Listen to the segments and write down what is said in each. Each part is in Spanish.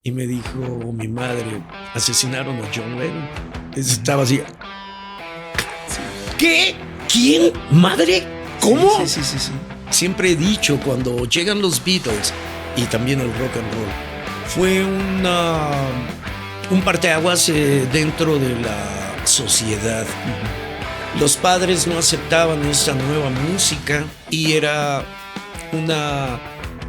y me dijo mi madre, asesinaron a John Lennon. Estaba así. ¿Qué? ¿Quién? ¿Madre? ¿Cómo? Sí. Siempre he dicho, cuando llegan los Beatles y también el rock and roll, fue un parteaguas dentro de la sociedad. Los padres no aceptaban esta nueva música y era una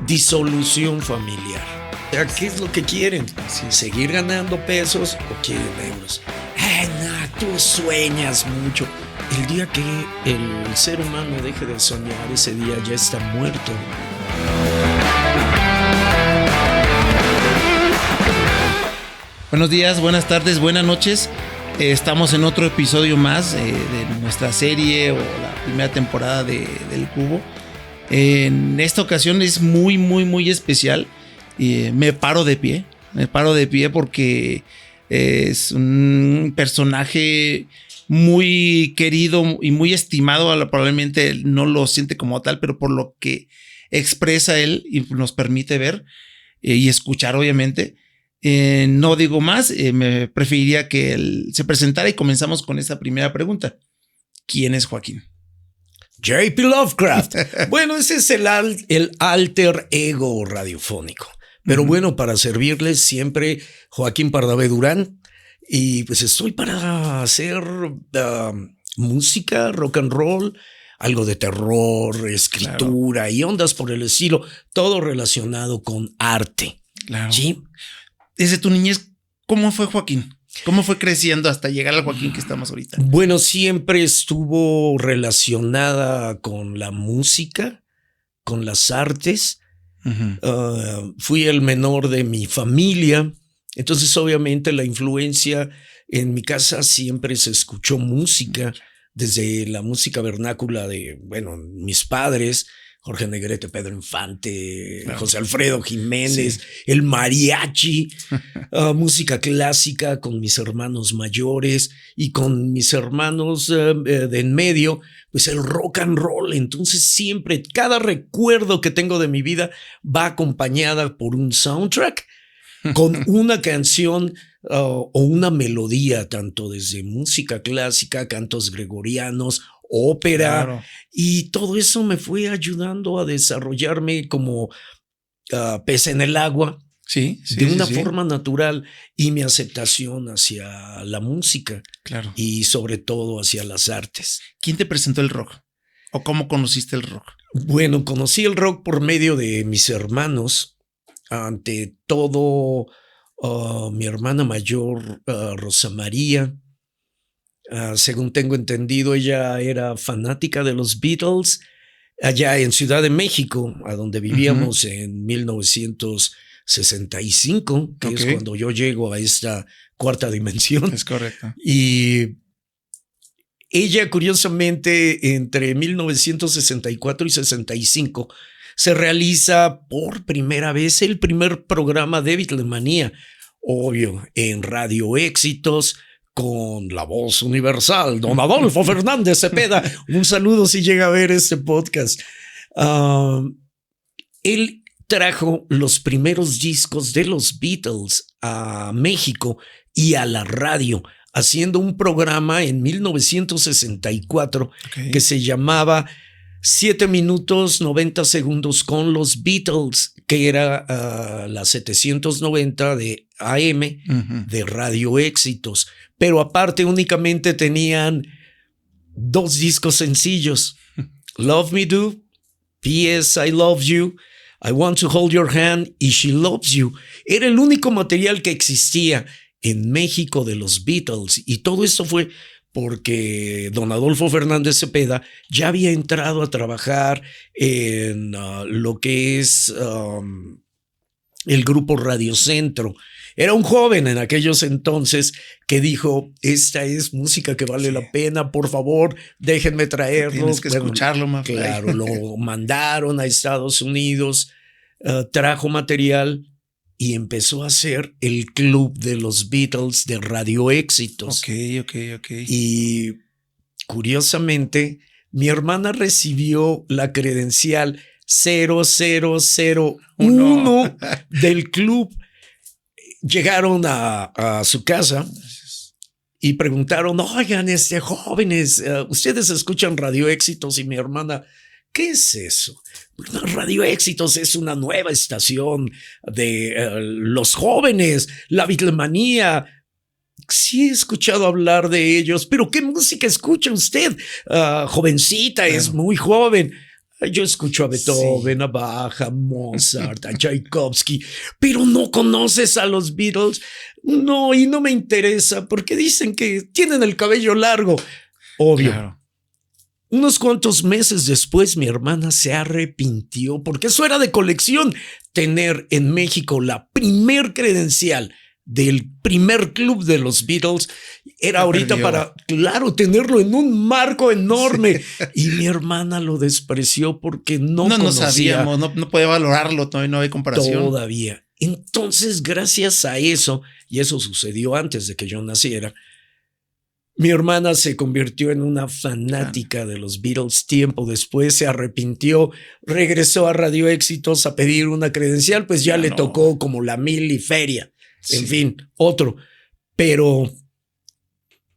disolución familiar. O sea, ¿qué es lo que quieren? ¿Seguir ganando pesos o quieren euros? No, tú sueñas mucho. El día que el ser humano deje de soñar, ese día ya está muerto. Buenos días, buenas tardes, buenas noches. Estamos en otro episodio más de nuestra serie o la primera temporada del Cubo. En esta ocasión es muy especial. Me paro de pie porque es un personaje muy querido y muy estimado. Probablemente no lo siente como tal, pero por lo que expresa él y nos permite ver y escuchar, obviamente. No digo más, me preferiría que él se presentara y comenzamos con esta primera pregunta. ¿Quién es Joaquín? J.P. Lovecraft. Bueno, ese es el alter ego radiofónico. Pero bueno, para servirles siempre Joaquín Pardavé Durán. Y pues estoy para hacer música, rock and roll, algo de terror, escritura, claro, y ondas por el estilo, todo relacionado con arte. Claro. ¿Sí? Desde tu niñez, ¿cómo fue Joaquín? ¿Cómo fue creciendo hasta llegar al Joaquín que estamos ahorita? Bueno, siempre estuvo relacionada con la música, con las artes. Fui el menor de mi familia. Entonces, obviamente, la influencia en mi casa siempre se escuchó música, desde la música vernácula de, bueno, mis padres, Jorge Negrete, Pedro Infante, claro, José Alfredo Jiménez, sí, el mariachi, música clásica con mis hermanos mayores y con mis hermanos de en medio, pues el rock and roll. Entonces siempre, cada recuerdo que tengo de mi vida va acompañada por un soundtrack con una canción o una melodía, tanto desde música clásica, cantos gregorianos, ópera, claro, y todo eso me fue ayudando a desarrollarme como pez en el agua, de una forma natural, y mi aceptación hacia la música, claro, y sobre todo hacia las artes. ¿Quién te presentó el rock? ¿O cómo conociste el rock? Bueno, conocí el rock por medio de mis hermanos. Ante todo, mi hermana mayor, Rosa María, según tengo entendido, ella era fanática de los Beatles allá en Ciudad de México, a donde vivíamos en 1965, que es cuando yo llego a esta cuarta dimensión. Es correcto. Y ella, curiosamente, entre 1964 y 65, se realiza por primera vez el primer programa de Beatlemanía, obvio, en Radio Éxitos, con la voz universal, don Adolfo Fernández Cepeda. Un saludo si llega a ver este podcast. Él trajo los primeros discos de los Beatles a México y a la radio, haciendo un programa en 1964 que se llamaba 7 minutos 90 segundos con los Beatles, que era la 790 de AM de Radio Éxitos. Pero aparte únicamente tenían 2 discos sencillos, Love Me Do, P.S. I Love You, I Want to Hold Your Hand y She Loves You. Era el único material que existía en México de los Beatles, y todo esto fue porque don Adolfo Fernández Cepeda ya había entrado a trabajar en lo que es el grupo Radio Centro. Era un joven en aquellos entonces que dijo, esta es música que vale la pena, por favor, déjenme traerlo. Tienes que escucharlo, más. Claro, lo mandaron a Estados Unidos, trajo material y empezó a hacer el club de los Beatles de Radio Éxitos. Ok. Y curiosamente, mi hermana recibió la credencial 0001 del club. llegaron a su casa y preguntaron, oigan, jóvenes, ustedes escuchan Radio Éxitos, y mi hermana, ¿qué es eso? Bueno, Radio Éxitos es una nueva estación de los jóvenes, la Beatlemanía. Sí he escuchado hablar de ellos, pero ¿qué música escucha usted? Jovencita, claro. Es muy joven. Yo escucho a Beethoven, sí, a Bach, a Mozart, a Tchaikovsky, pero no conoces a los Beatles. No, y no me interesa porque dicen que tienen el cabello largo. Obvio. Claro. Unos cuantos meses después, mi hermana se arrepintió porque eso era de colección, tener en México la primer credencial del primer club de los Beatles. Era ahorita para, claro, tenerlo en un marco enorme. Sí. Y mi hermana lo despreció porque no conocía. No sabíamos, no podía valorarlo, todavía no hay comparación. Todavía. Entonces, gracias a eso, y eso sucedió antes de que yo naciera, mi hermana se convirtió en una fanática de los Beatles. Tiempo después se arrepintió, regresó a Radio Éxitos a pedir una credencial, pues ya le tocó como la mil y feria. En fin, otro. Pero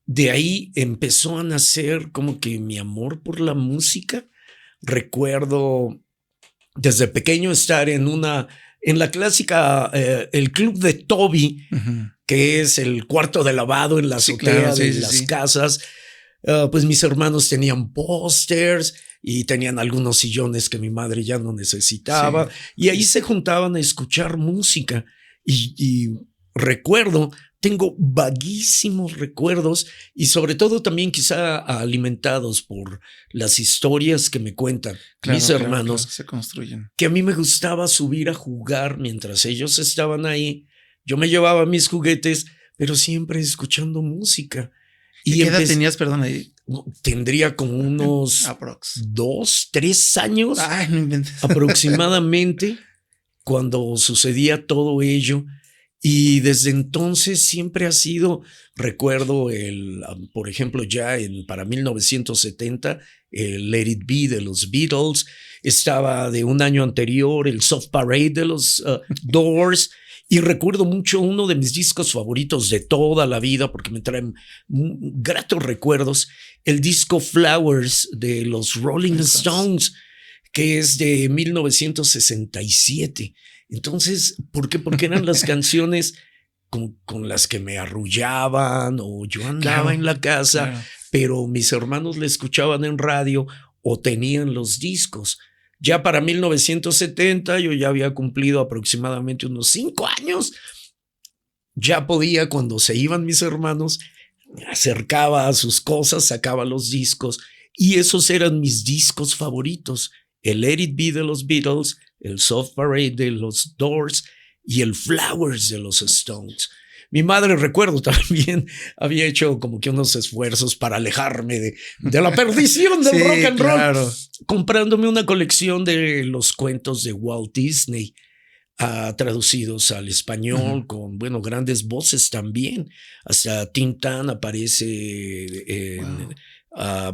de ahí empezó a nacer como que mi amor por la música. Recuerdo desde pequeño estar en la clásica, el club de Toby, que es el cuarto de lavado en la azotea de las casas. Pues mis hermanos tenían pósters y tenían algunos sillones que mi madre ya no necesitaba. Sí. Y ahí se juntaban a escuchar música. Y recuerdo, tengo vaguísimos recuerdos y sobre todo también quizá alimentados por las historias que me cuentan mis hermanos. Claro, se construyen. Que a mí me gustaba subir a jugar mientras ellos estaban ahí. Yo me llevaba mis juguetes, pero siempre escuchando música. ¿Y qué edad tenías, perdón, ahí? Tendría como unos 2, 3 años. Ay, no inventes. Aproximadamente, cuando sucedía todo ello. Y desde entonces siempre ha sido, recuerdo por ejemplo, ya para 1970, el Let It Be de los Beatles, estaba de un año anterior el Soft Parade de los Doors, y recuerdo mucho uno de mis discos favoritos de toda la vida, porque me traen gratos recuerdos, el disco Flowers de los Rolling Stones, que es de 1967. Entonces, ¿por qué? Porque eran las canciones con las que me arrullaban, o yo andaba en la casa, pero mis hermanos le escuchaban en radio o tenían los discos. Ya para 1970 yo ya había cumplido aproximadamente unos 5 años. Ya podía, cuando se iban mis hermanos, me acercaba a sus cosas, sacaba los discos, y esos eran mis discos favoritos. El Let It Be de los Beatles, el Soft Parade de los Doors y el Flowers de los Stones. Mi madre, recuerdo, también había hecho como que unos esfuerzos para alejarme de la perdición del rock and roll, comprándome una colección de los cuentos de Walt Disney, traducidos al español, con, bueno, grandes voces también. Hasta Tim Tan aparece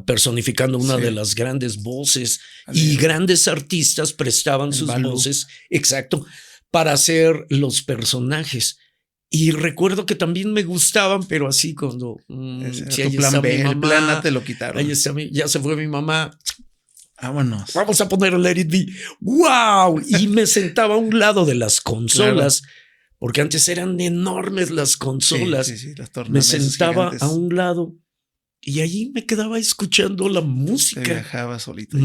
personificando una de las grandes voces, y grandes artistas prestaban sus voces, exacto, para hacer los personajes. Y recuerdo que también me gustaban, pero así cuando si ahí plan está B, mi mamá, el plan A te lo quitaron. Ahí está ya se fue mi mamá. Vámonos. Vamos a poner Let It Be. ¡Wow! Y me sentaba a un lado de las consolas, porque antes eran enormes las consolas. Sí, las me sentaba gigantes. A un lado y allí me quedaba escuchando la música. Te viajaba solito.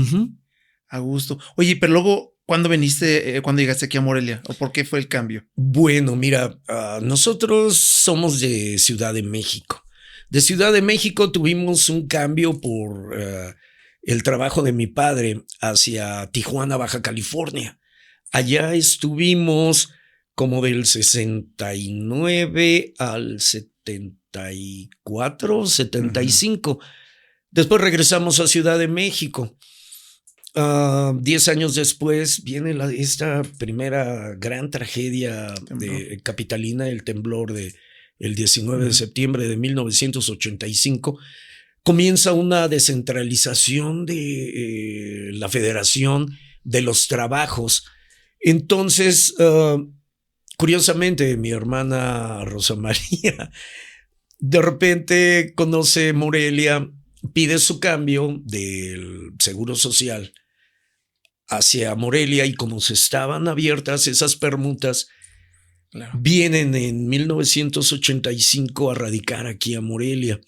A gusto. Oye, pero luego, ¿cuándo llegaste aquí a Morelia? ¿O por qué fue el cambio? Bueno, mira, nosotros somos de Ciudad de México. De Ciudad de México tuvimos un cambio por el trabajo de mi padre hacia Tijuana, Baja California. Allá estuvimos como del 69 al 74, 75. Después regresamos a Ciudad de México. 10 años después viene esta primera gran tragedia capitalina, el temblor del 19 de septiembre de 1985. Comienza una descentralización de la Federación de los Trabajos. Entonces, Curiosamente, mi hermana Rosa María de repente conoce Morelia, pide su cambio del Seguro Social hacia Morelia y como se estaban abiertas esas permutas, Claro. vienen en 1985 a radicar aquí a Morelia.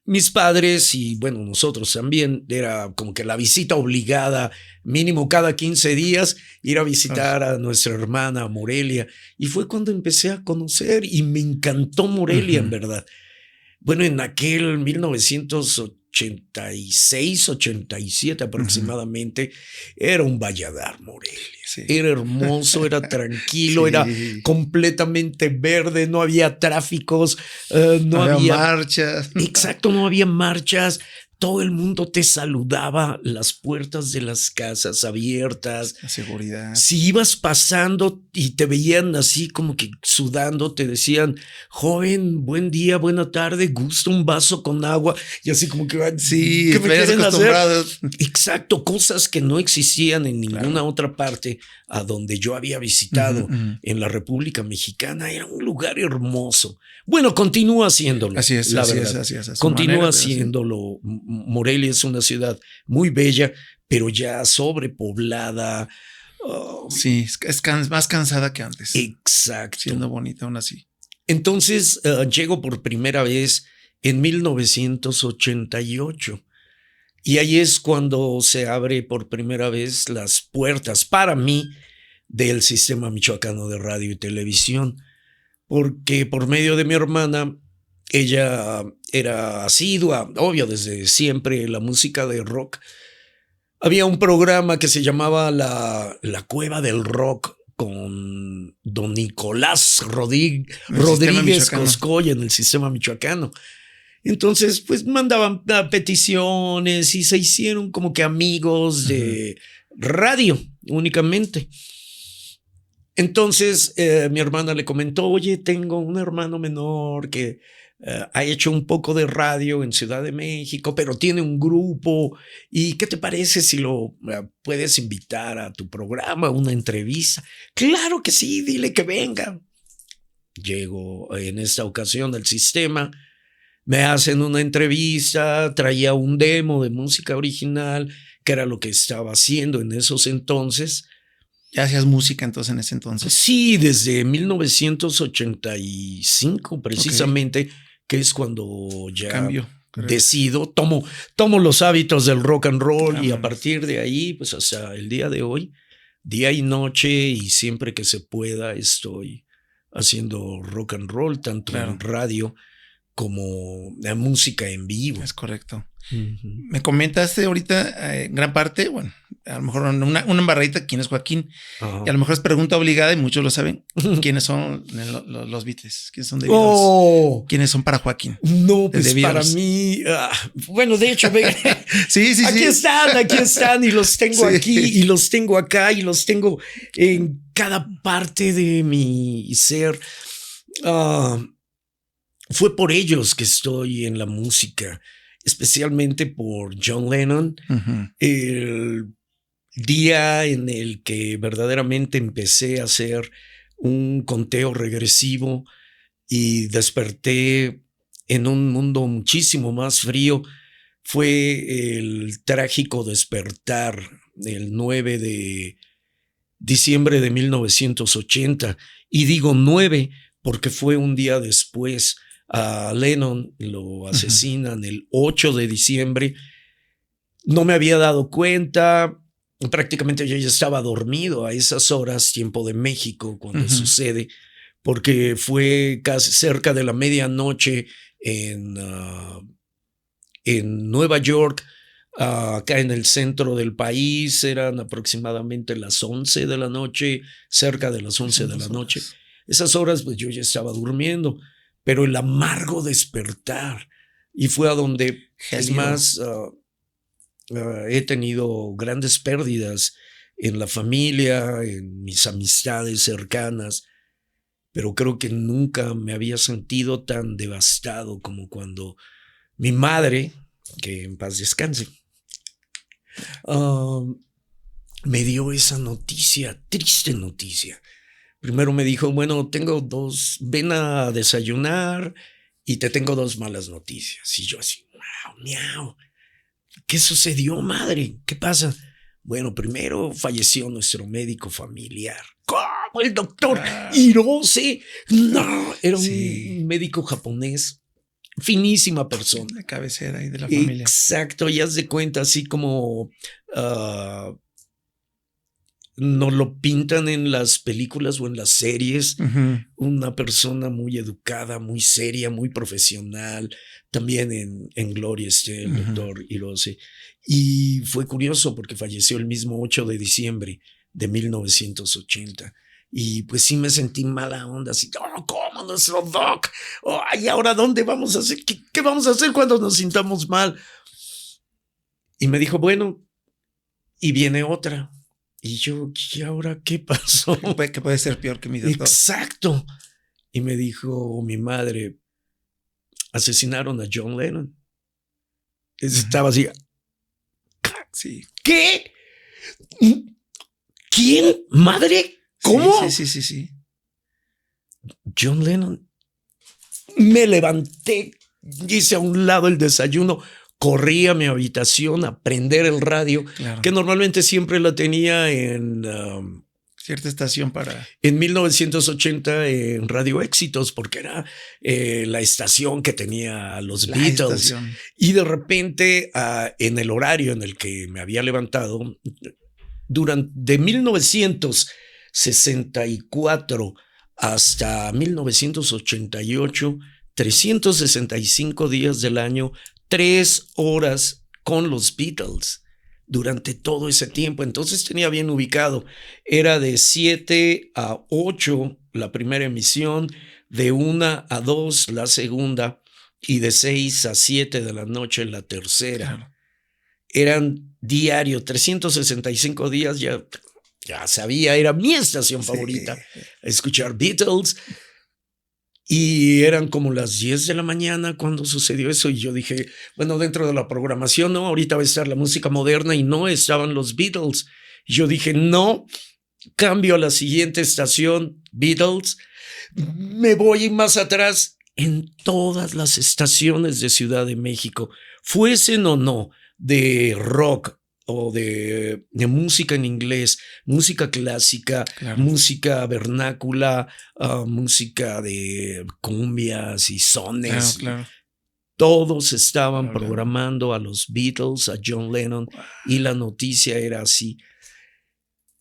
Mis padres y bueno, nosotros también, era como que la visita obligada, mínimo cada 15 días, ir a visitar a nuestra hermana Morelia. Y fue cuando empecé a conocer y me encantó Morelia, en verdad. Bueno, en aquel 1986, 87 aproximadamente, era un valladar Morelia. Sí. Era hermoso, era tranquilo, sí. Era completamente verde, no había tráficos, no había marchas. Exacto, no había marchas. Todo el mundo te saludaba, las puertas de las casas abiertas. La seguridad. Si ibas pasando y te veían así como que sudando, te decían, joven, buen día, buena tarde, gusta un vaso con agua. Y así como que, sí, ¿qué me quieren hacer? Exacto, cosas que no existían en ninguna otra parte a donde yo había visitado en la República Mexicana. Era un lugar hermoso. Bueno, continúa haciéndolo. Así es, la así verdad. es. Continúa haciéndolo. Sí. Morelia es una ciudad muy bella, pero ya sobrepoblada. Sí, es más cansada que antes. Exacto. Siendo bonita aún así. Entonces llego por primera vez en 1988. Y ahí es cuando se abre por primera vez las puertas para mí del Sistema Michoacano de Radio y Televisión. Porque por medio de mi hermana, ella era asidua, obvio, desde siempre la música de rock. Había un programa que se llamaba La Cueva del Rock con don Nicolás Rodríguez Coscoya en el Sistema Michoacano. Entonces, pues mandaban peticiones y se hicieron como que amigos de radio únicamente. Entonces mi hermana le comentó, oye, tengo un hermano menor que ha hecho un poco de radio en Ciudad de México, pero tiene un grupo. ¿Y qué te parece si lo puedes invitar a tu programa, una entrevista? Claro que sí, dile que venga. Llego en esta ocasión al sistema, me hacen una entrevista, traía un demo de música original, que era lo que estaba haciendo en esos entonces. ¿Ya hacías música entonces en ese entonces? Sí, desde 1985 precisamente, que es cuando ya decido, tomo los hábitos del rock and roll y a partir de ahí, pues hasta el día de hoy, día y noche y siempre que se pueda estoy haciendo rock and roll, tanto en radio como la música en vivo. Es correcto. Me comentaste ahorita en gran parte, bueno, a lo mejor una embarradita, ¿quién es Joaquín? Y a lo mejor es pregunta obligada y muchos lo saben. ¿Quiénes son los Beatles? ¿Quiénes son The Beatles? ¿Quiénes son para Joaquín? No, pues para mí, bueno, de hecho, sí. Aquí están y los tengo aquí y los tengo acá y los tengo en cada parte de mi ser. Fue por ellos que estoy en la música, especialmente por John Lennon. El día en el que verdaderamente empecé a hacer un conteo regresivo y desperté en un mundo muchísimo más frío fue el trágico despertar el 9 de diciembre de 1980. Y digo 9 porque fue un día después. A Lennon lo asesinan el 8 de diciembre. No me había dado cuenta. Prácticamente yo ya estaba dormido a esas horas, tiempo de México, cuando sucede, porque fue casi cerca de la medianoche en Nueva York, acá en el centro del país. Eran aproximadamente las 11 de la noche, cerca de las 11 de la noche. Esas horas, pues yo ya estaba durmiendo. Pero el amargo despertar, y fue a donde, es más, he tenido grandes pérdidas en la familia, en mis amistades cercanas, pero creo que nunca me había sentido tan devastado como cuando mi madre, que en paz descanse, me dio esa noticia, triste noticia. Primero me dijo, bueno, ven a desayunar y te tengo 2 malas noticias. Y yo así, miau. ¿Qué sucedió, madre? ¿Qué pasa? Bueno, primero falleció nuestro médico familiar. ¿Cómo? El doctor Hirose. No, era un médico japonés. Finísima persona. La cabecera ahí de la familia. Exacto, y haz de cuenta, así como nos lo pintan en las películas o en las series. Una persona muy educada, muy seria, muy profesional. También en Gloria esté el doctor Hirose. Y fue curioso porque falleció el mismo 8 de diciembre de 1980. Y pues sí me sentí mala onda, así, ¿cómo nuestro doc? ¿Y ahora dónde vamos a hacer? ¿Qué vamos a hacer cuando nos sintamos mal? Y me dijo, bueno, y viene otra. Y yo, ¿y ahora qué pasó? Que puede ser peor que mi doctor. Exacto. Y me dijo mi madre, asesinaron a John Lennon. Estaba así. Sí. ¿Qué? ¿Quién? ¿Madre? ¿Cómo? Sí. John Lennon. Me levanté, hice a un lado el desayuno, corrí a mi habitación a prender el radio, que normalmente siempre la tenía en cierta estación para... En 1980 en Radio Éxitos, porque era la estación que tenía a los Beatles. Estación. Y de repente, en el horario en el que me había levantado, de 1964 hasta 1988, 365 días del año, 3 horas con los Beatles. Durante todo ese tiempo, entonces tenía bien ubicado, era de 7 a 8 la primera emisión, de 1 a 2 la segunda y de 6 a 7 de la noche la tercera. Claro. Eran diario, 365 días, ya sabía, era mi estación favorita, escuchar Beatles. Y eran como las 10 de la mañana cuando sucedió eso y yo dije, bueno, dentro de la programación, no, ahorita va a estar la música moderna y no estaban los Beatles. Y yo dije, no, cambio a la siguiente estación, Beatles, me voy más atrás en todas las estaciones de Ciudad de México, fuesen o no de rock o de música en inglés, música clásica, música vernácula, música de cumbias y sones. Todos estaban programando a los Beatles, a John Lennon, y la noticia era así.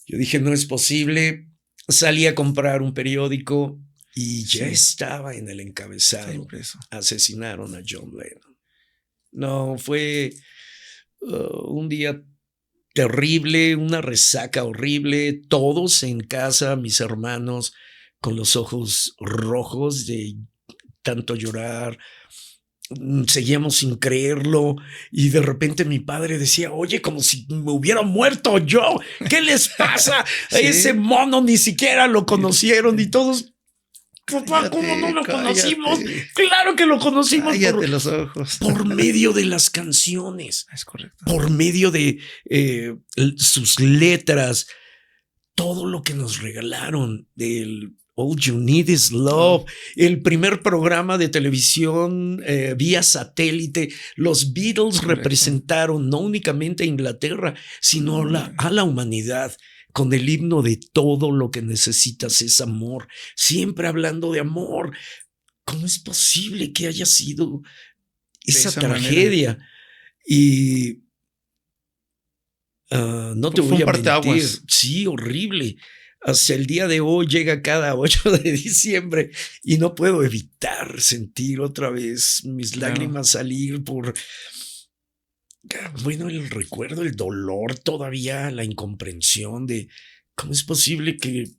Yo dije, no es posible. Salí a comprar un periódico y ya estaba en el encabezado. Asesinaron a John Lennon. No, fue un día terrible, una resaca horrible, todos en casa, mis hermanos con los ojos rojos de tanto llorar, seguíamos sin creerlo y de repente mi padre decía, oye, como si me hubiera muerto yo, ¿qué les pasa? A ese mono ni siquiera lo conocieron y todos... Papá, ¿cómo no lo conocimos? Claro que lo conocimos los ojos. Por medio de las canciones. Es correcto. Por medio de sus letras. Todo lo que nos regalaron. El All You Need Is Love. El primer programa de televisión vía satélite. Los Beatles representaron no únicamente a Inglaterra, sino a la humanidad. Con el himno de todo lo que necesitas es amor, siempre hablando de amor. ¿Cómo es posible que haya sido esa tragedia? Manera. Y no te voy a mentir. Sí, horrible. Hasta el día de hoy llega cada 8 de diciembre y no puedo evitar sentir otra vez mis lágrimas salir por... Bueno, el recuerdo, el dolor todavía, la incomprensión de cómo es posible que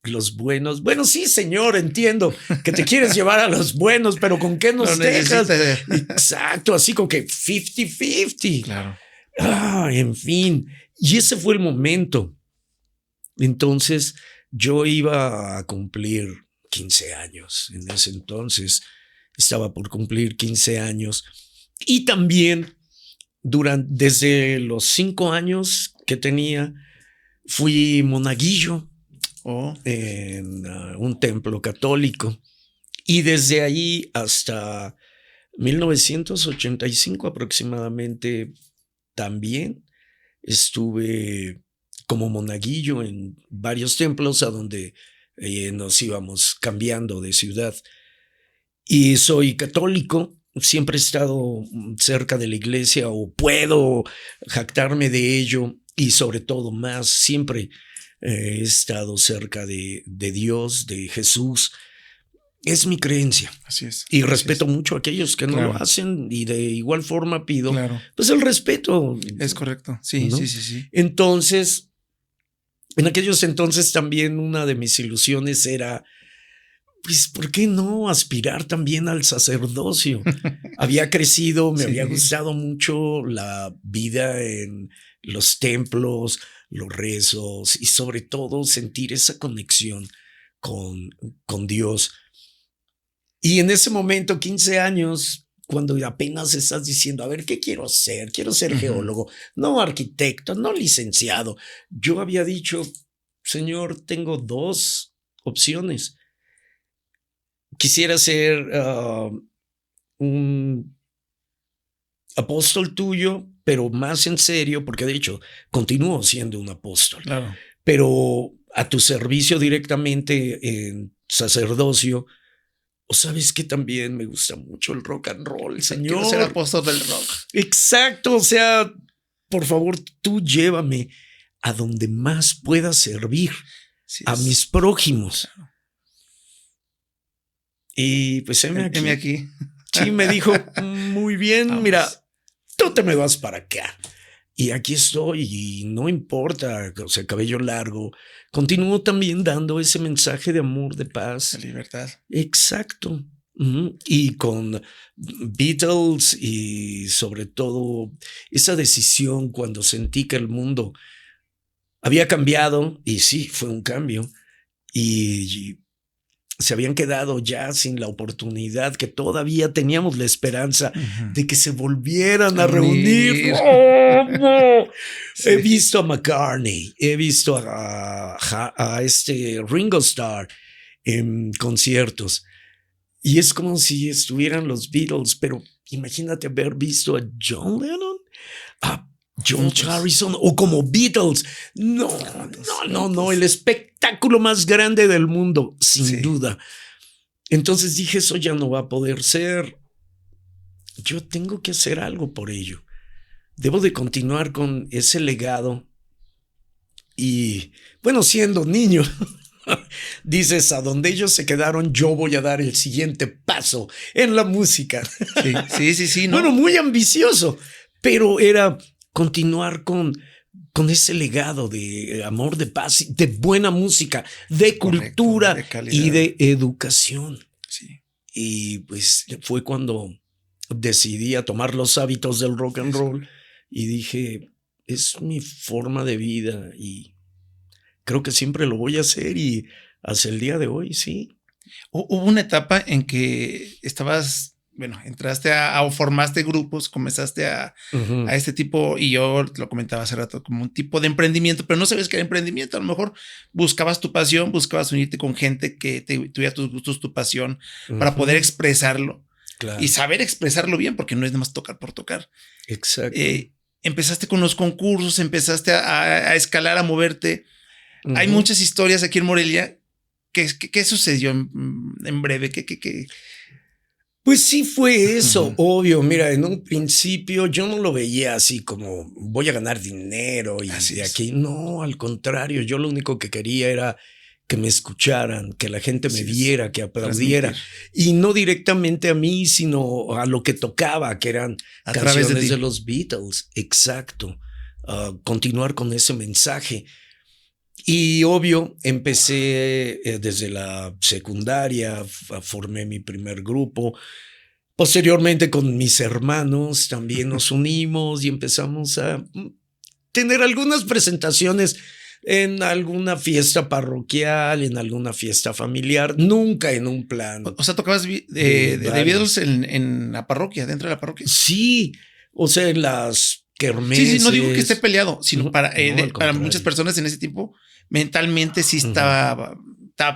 los buenos... Bueno, sí, señor, entiendo que te quieres llevar a los buenos, pero ¿con qué nos dejas? Exacto, así como que 50-50. Claro. En fin, y ese fue el momento. Entonces, yo iba a cumplir 15 años. En ese entonces estaba por cumplir 15 años. Y también desde los 5 años que tenía, fui monaguillo en un templo católico. Y desde ahí hasta 1985 aproximadamente también estuve como monaguillo en varios templos a donde nos íbamos cambiando de ciudad. Y soy católico, siempre he estado cerca de la iglesia o puedo jactarme de ello y sobre todo más, siempre he estado cerca de Dios, de Jesús. Es mi creencia. Así es. Y respeto mucho a aquellos que no lo hacen y de igual forma pido pues el respeto. Es correcto. Sí, ¿no? Sí. Entonces, en aquellos entonces también una de mis ilusiones era, pues, ¿por qué no aspirar también al sacerdocio? Había crecido, me había gustado mucho la vida en los templos, los rezos y sobre todo sentir esa conexión con Dios. Y en ese momento, 15 años, cuando apenas estás diciendo, a ver, ¿qué quiero ser? Quiero ser geólogo, no arquitecto, no licenciado. Yo había dicho, Señor, tengo 2 opciones. Quisiera ser un apóstol tuyo, pero más en serio, porque de hecho continúo siendo un apóstol. Claro. Pero a tu servicio directamente en sacerdocio. O sabes que también me gusta mucho el rock and roll, Señor. Quiero ser apóstol del rock. Exacto, o sea, por favor, tú llévame a donde más pueda servir a mis prójimos. Claro. Y pues heme aquí. Sí, me dijo, muy bien, vamos. Mira, tú te me vas para acá. Y aquí estoy y no importa, o sea, cabello largo. Continúo también dando ese mensaje de amor, de paz. De libertad. Exacto. Y con Beatles y sobre todo esa decisión cuando sentí que el mundo había cambiado, y sí, fue un cambio, y se habían quedado ya sin la oportunidad, que todavía teníamos la esperanza de que se volvieran a reunir. ¡Oh, no! Sí. He visto a McCartney, he visto a Ringo Starr en conciertos y es como si estuvieran los Beatles, pero imagínate haber visto a John Lennon, a John Harrison o como Beatles. No, el espectáculo más grande del mundo, sin duda. Entonces dije, eso ya no va a poder ser. Yo tengo que hacer algo por ello. Debo de continuar con ese legado. Y bueno, siendo niño, dices, a donde ellos se quedaron, yo voy a dar el siguiente paso en la música. Sí. ¿No? Bueno, muy ambicioso, pero era continuar con ese legado de amor, de paz, de buena música, de cultura, de y de educación. Sí. Y pues fue cuando decidí a tomar los hábitos del rock and roll y dije, es mi forma de vida y creo que siempre lo voy a hacer y hasta el día de hoy, sí. Hubo una etapa en que estabas... Bueno, entraste o formaste grupos, comenzaste a este tipo, y yo lo comentaba hace rato, como un tipo de emprendimiento, pero no sabes qué era emprendimiento. A lo mejor buscabas tu pasión, buscabas unirte con gente que tuviera tus gustos, tu pasión, para poder expresarlo y saber expresarlo bien, porque no es nada más tocar por tocar. Exacto. Empezaste con los concursos, empezaste a escalar, a moverte. Hay muchas historias aquí en Morelia. ¿Qué sucedió en breve? ¿Qué? Pues sí fue eso, obvio. Mira, en un principio yo no lo veía así como voy a ganar dinero y así de aquí. No, al contrario, yo lo único que quería era que me escucharan, que la gente me viera, que aplaudiera. Y no directamente a mí, sino a lo que tocaba, que eran canciones de los Beatles. Exacto. Continuar con ese mensaje. Y obvio, empecé desde la secundaria, formé mi primer grupo. Posteriormente con mis hermanos también nos unimos y empezamos a tener algunas presentaciones en alguna fiesta parroquial, en alguna fiesta familiar, nunca en un plan. O sea, tocabas de Beatles en la parroquia, dentro de la parroquia. Sí, o sea, en las kermeses. Sí, no digo que esté peleado, sino para muchas personas en ese tiempo mentalmente sí estaba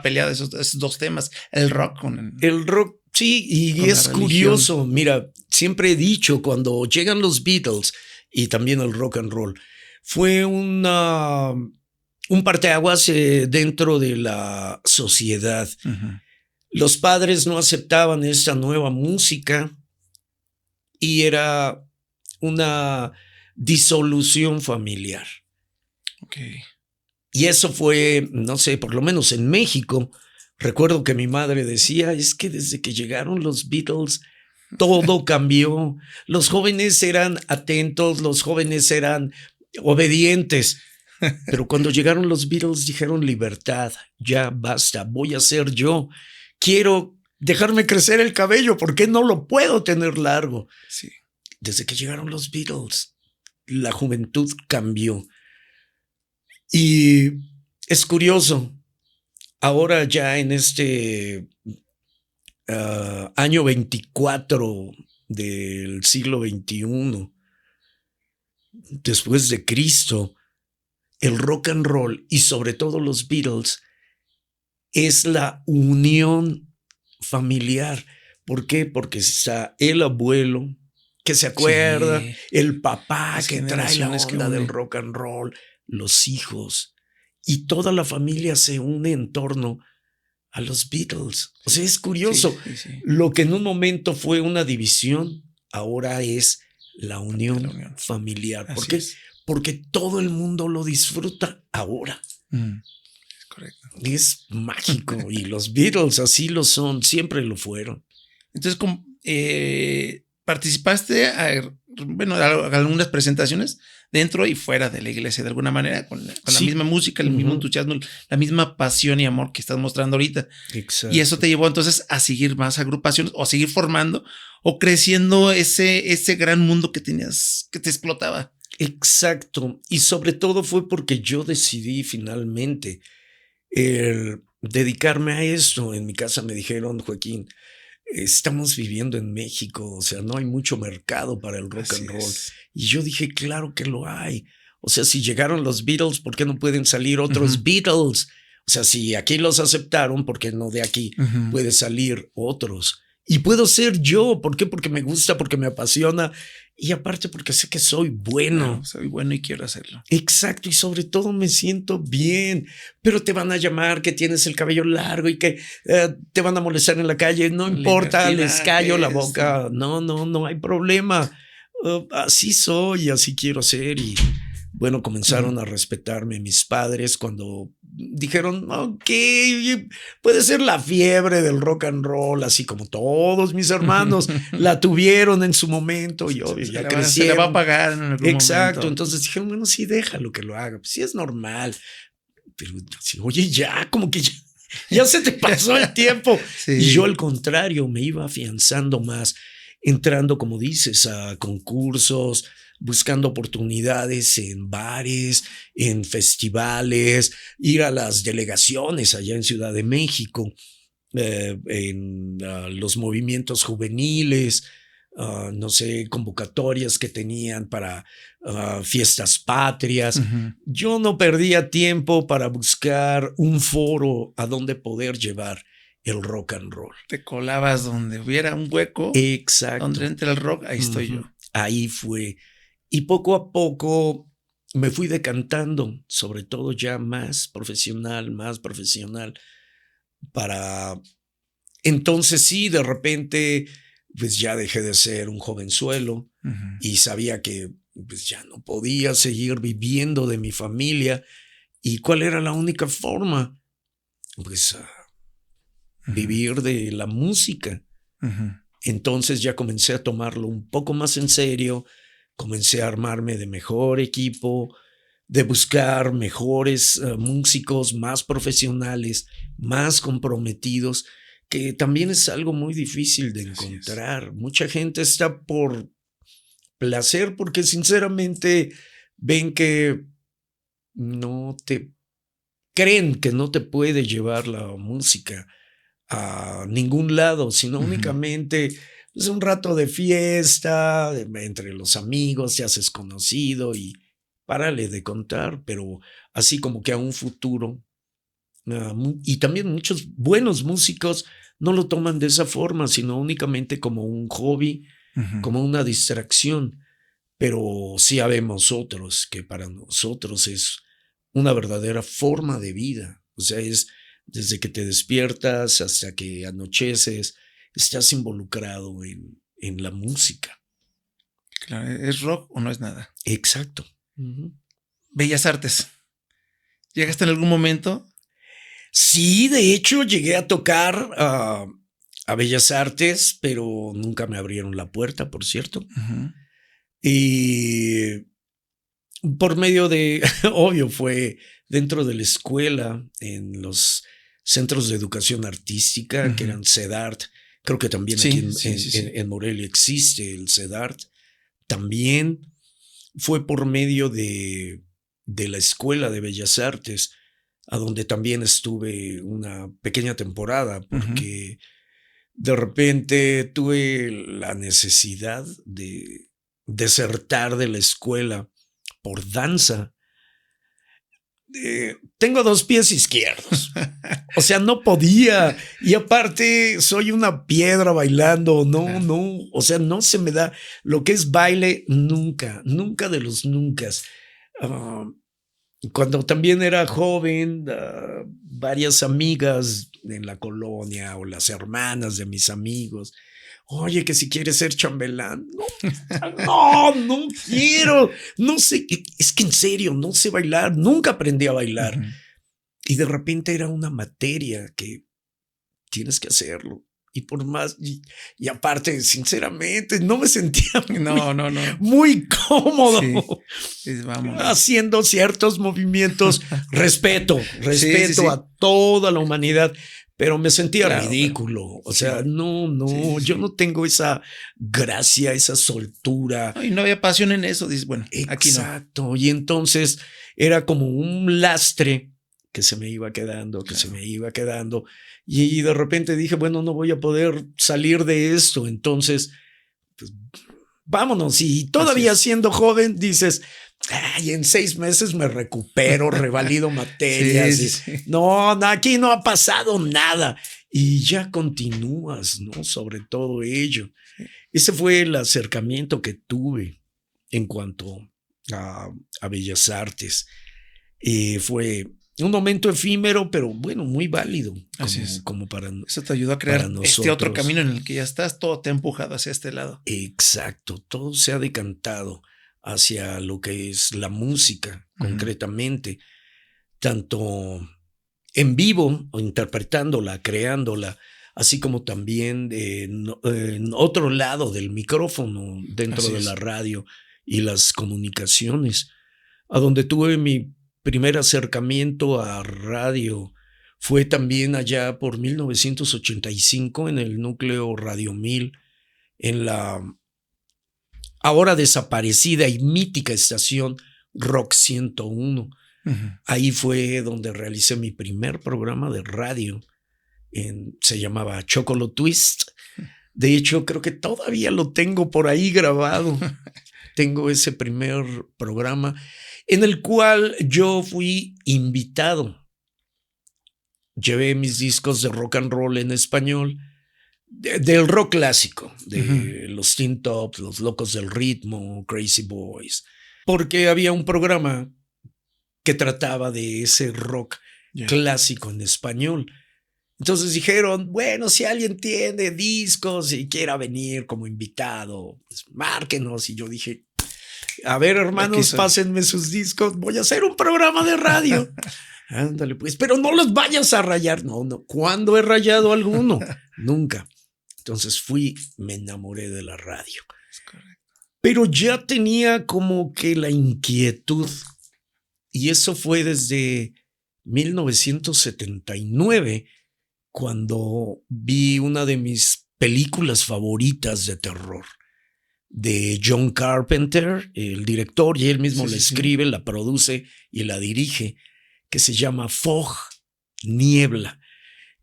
peleado esos dos temas, el rock con el rock. Sí, y es curioso. Mira, siempre he dicho, cuando llegan los Beatles y también el rock and roll, fue un parteaguas dentro de la sociedad. Uh-huh. Los padres no aceptaban esta nueva música y era una disolución familiar. Okay. Y eso fue, no sé, por lo menos en México. Recuerdo que mi madre decía, es que desde que llegaron los Beatles, todo cambió. Los jóvenes eran atentos, los jóvenes eran obedientes. Pero cuando llegaron los Beatles dijeron libertad, ya basta, voy a ser yo. Quiero dejarme crecer el cabello, ¿por qué no lo puedo tener largo? Sí. Desde que llegaron los Beatles, la juventud cambió. Y es curioso, ahora ya en este año 24 del siglo XXI, después de Cristo, el rock and roll y sobre todo los Beatles es la unión familiar. ¿Por qué? Porque está el abuelo que se acuerda, sí, el papá que trae la onda del rock and roll, los hijos y toda la familia se une en torno a los Beatles. O sea, es curioso. Sí. Lo que en un momento fue una división, ahora es la unión familiar. ¿Por qué? Porque todo el mundo lo disfruta ahora. Es correcto. Es mágico y los Beatles así lo son, siempre lo fueron. Entonces, participaste a algunas presentaciones dentro y fuera de la iglesia de alguna manera, con la misma música, el mismo entusiasmo, la misma pasión y amor que estás mostrando ahorita. Exacto. Y eso te llevó entonces a seguir más agrupaciones o a seguir formando o creciendo ese gran mundo que tenías, que te explotaba. Exacto. Y sobre todo fue porque yo decidí finalmente dedicarme a esto. En mi casa me dijeron, Joaquín, estamos viviendo en México, o sea, no hay mucho mercado para el rock and roll. Y yo dije, claro que lo hay. O sea, si llegaron los Beatles, ¿por qué no pueden salir otros Beatles? O sea, si aquí los aceptaron, ¿por qué no de aquí puede salir otros? Y puedo ser yo. ¿Por qué? Porque me gusta, porque me apasiona. Y aparte porque sé que soy bueno. Claro, soy bueno y quiero hacerlo. Exacto. Y sobre todo me siento bien. Pero te van a llamar que tienes el cabello largo y que te van a molestar en la calle. No importa, les callo la boca. No hay problema. Así soy, así quiero ser. Y bueno, comenzaron a respetarme mis padres cuando dijeron, ok, puede ser la fiebre del rock and roll, así como todos mis hermanos la tuvieron en su momento y obvio, ya crecieron. Se le va a pagar en algún Exacto, momento. Entonces dijeron, bueno, sí, déjalo que lo haga, pues sí es normal. Pero sí, oye, ya, como que ya se te pasó el tiempo. Sí. Y yo al contrario, me iba afianzando más, entrando, como dices, a concursos, buscando oportunidades en bares, en festivales, ir a las delegaciones allá en Ciudad de México, en los movimientos juveniles, no sé, convocatorias que tenían para fiestas patrias. Yo no perdía tiempo para buscar un foro a donde poder llevar el rock and roll. Te colabas donde hubiera un hueco. Exacto. Donde entre el rock, ahí estoy yo. Ahí fue. Y poco a poco me fui decantando, sobre todo ya más profesional, para entonces sí, de repente, pues ya dejé de ser un jovenzuelo y sabía que pues ya no podía seguir viviendo de mi familia. ¿Y cuál era la única forma? Pues vivir de la música. Entonces ya comencé a tomarlo un poco más en serio. Comencé a armarme de mejor equipo, de buscar mejores músicos, más profesionales, más comprometidos, que también es algo muy difícil de encontrar. Mucha gente está por placer porque sinceramente ven que creen que no te puede llevar la música a ningún lado, sino únicamente es un rato de fiesta, entre los amigos, te haces conocido y párale de contar, pero así como que a un futuro. Y también muchos buenos músicos no lo toman de esa forma, sino únicamente como un hobby, como una distracción. Pero sí habemos otros que para nosotros es una verdadera forma de vida. O sea, es desde que te despiertas hasta que anocheces, estás involucrado en la música. Claro, ¿es rock o no es nada? Exacto. Bellas Artes. ¿Llegaste en algún momento? Sí, de hecho llegué a tocar a Bellas Artes, pero nunca me abrieron la puerta, por cierto. Y por medio de, obvio, fue dentro de la escuela, en los centros de educación artística, que eran CEDART. Creo que también aquí en Morelia existe el CEDART. También fue por medio de la Escuela de Bellas Artes, a donde también estuve una pequeña temporada, porque de repente tuve la necesidad de desertar de la escuela por danza. Tengo 2 pies izquierdos. O sea, no podía. Y aparte, soy una piedra bailando. No. O sea, no se me da lo que es baile nunca de los nunca. Cuando también era joven, varias amigas en la colonia o las hermanas de mis amigos, oye, que si quieres ser chambelán. No quiero. No sé, es que en serio, no sé bailar. Nunca aprendí a bailar. Y de repente era una materia que tienes que hacerlo. Y por más, y aparte, sinceramente, no me sentía muy cómodo haciendo ciertos movimientos. Respeto a toda la humanidad, pero me sentía ridículo. O sea, yo no tengo esa gracia, esa soltura. Y no había pasión en eso. Dices, bueno, aquí no. Exacto. Y entonces era como un lastre que se me iba quedando, y de repente dije, bueno, no voy a poder salir de esto, entonces, pues, vámonos. Y todavía siendo joven dices, ay, en 6 meses me recupero, revalido materias. No, aquí no ha pasado nada. Y ya continúas, ¿no? Sobre todo ello. Ese fue el acercamiento que tuve en cuanto a Bellas Artes. Fue un momento efímero, pero bueno, muy válido. Como para eso te ayudó a crear este otro camino en el que ya estás, todo te ha empujado hacia este lado. Exacto, todo se ha decantado hacia lo que es la música, concretamente, tanto en vivo o interpretándola, creándola, así como también en otro lado del micrófono, dentro de la radio y las comunicaciones, a donde tuve mi primer acercamiento a radio. Fue también allá por 1985 en el núcleo Radio 1000, en la ahora desaparecida y mítica estación Rock 101. Ahí fue donde realicé mi primer programa de radio. Se llamaba Chocolo Twist. De hecho, creo que todavía lo tengo por ahí grabado. Tengo ese primer programa en el cual yo fui invitado. Llevé mis discos de rock and roll en español, del rock clásico, de los Teen Tops, los Locos del Ritmo, Crazy Boys, porque había un programa que trataba de ese rock clásico en español. Entonces dijeron, bueno, si alguien tiene discos y quiera venir como invitado, pues márquenos. Y yo dije, a ver, hermanos, pásenme sus discos, voy a hacer un programa de radio. Ándale, pues, pero no los vayas a rayar. No. ¿Cuándo he rayado alguno? Nunca. Entonces me enamoré de la radio. Es correcto. Pero ya tenía como que la inquietud. Y eso fue desde 1979, cuando vi una de mis películas favoritas de terror, de John Carpenter, el director, y él mismo la escribe, la produce y la dirige, que se llama Fog, Niebla,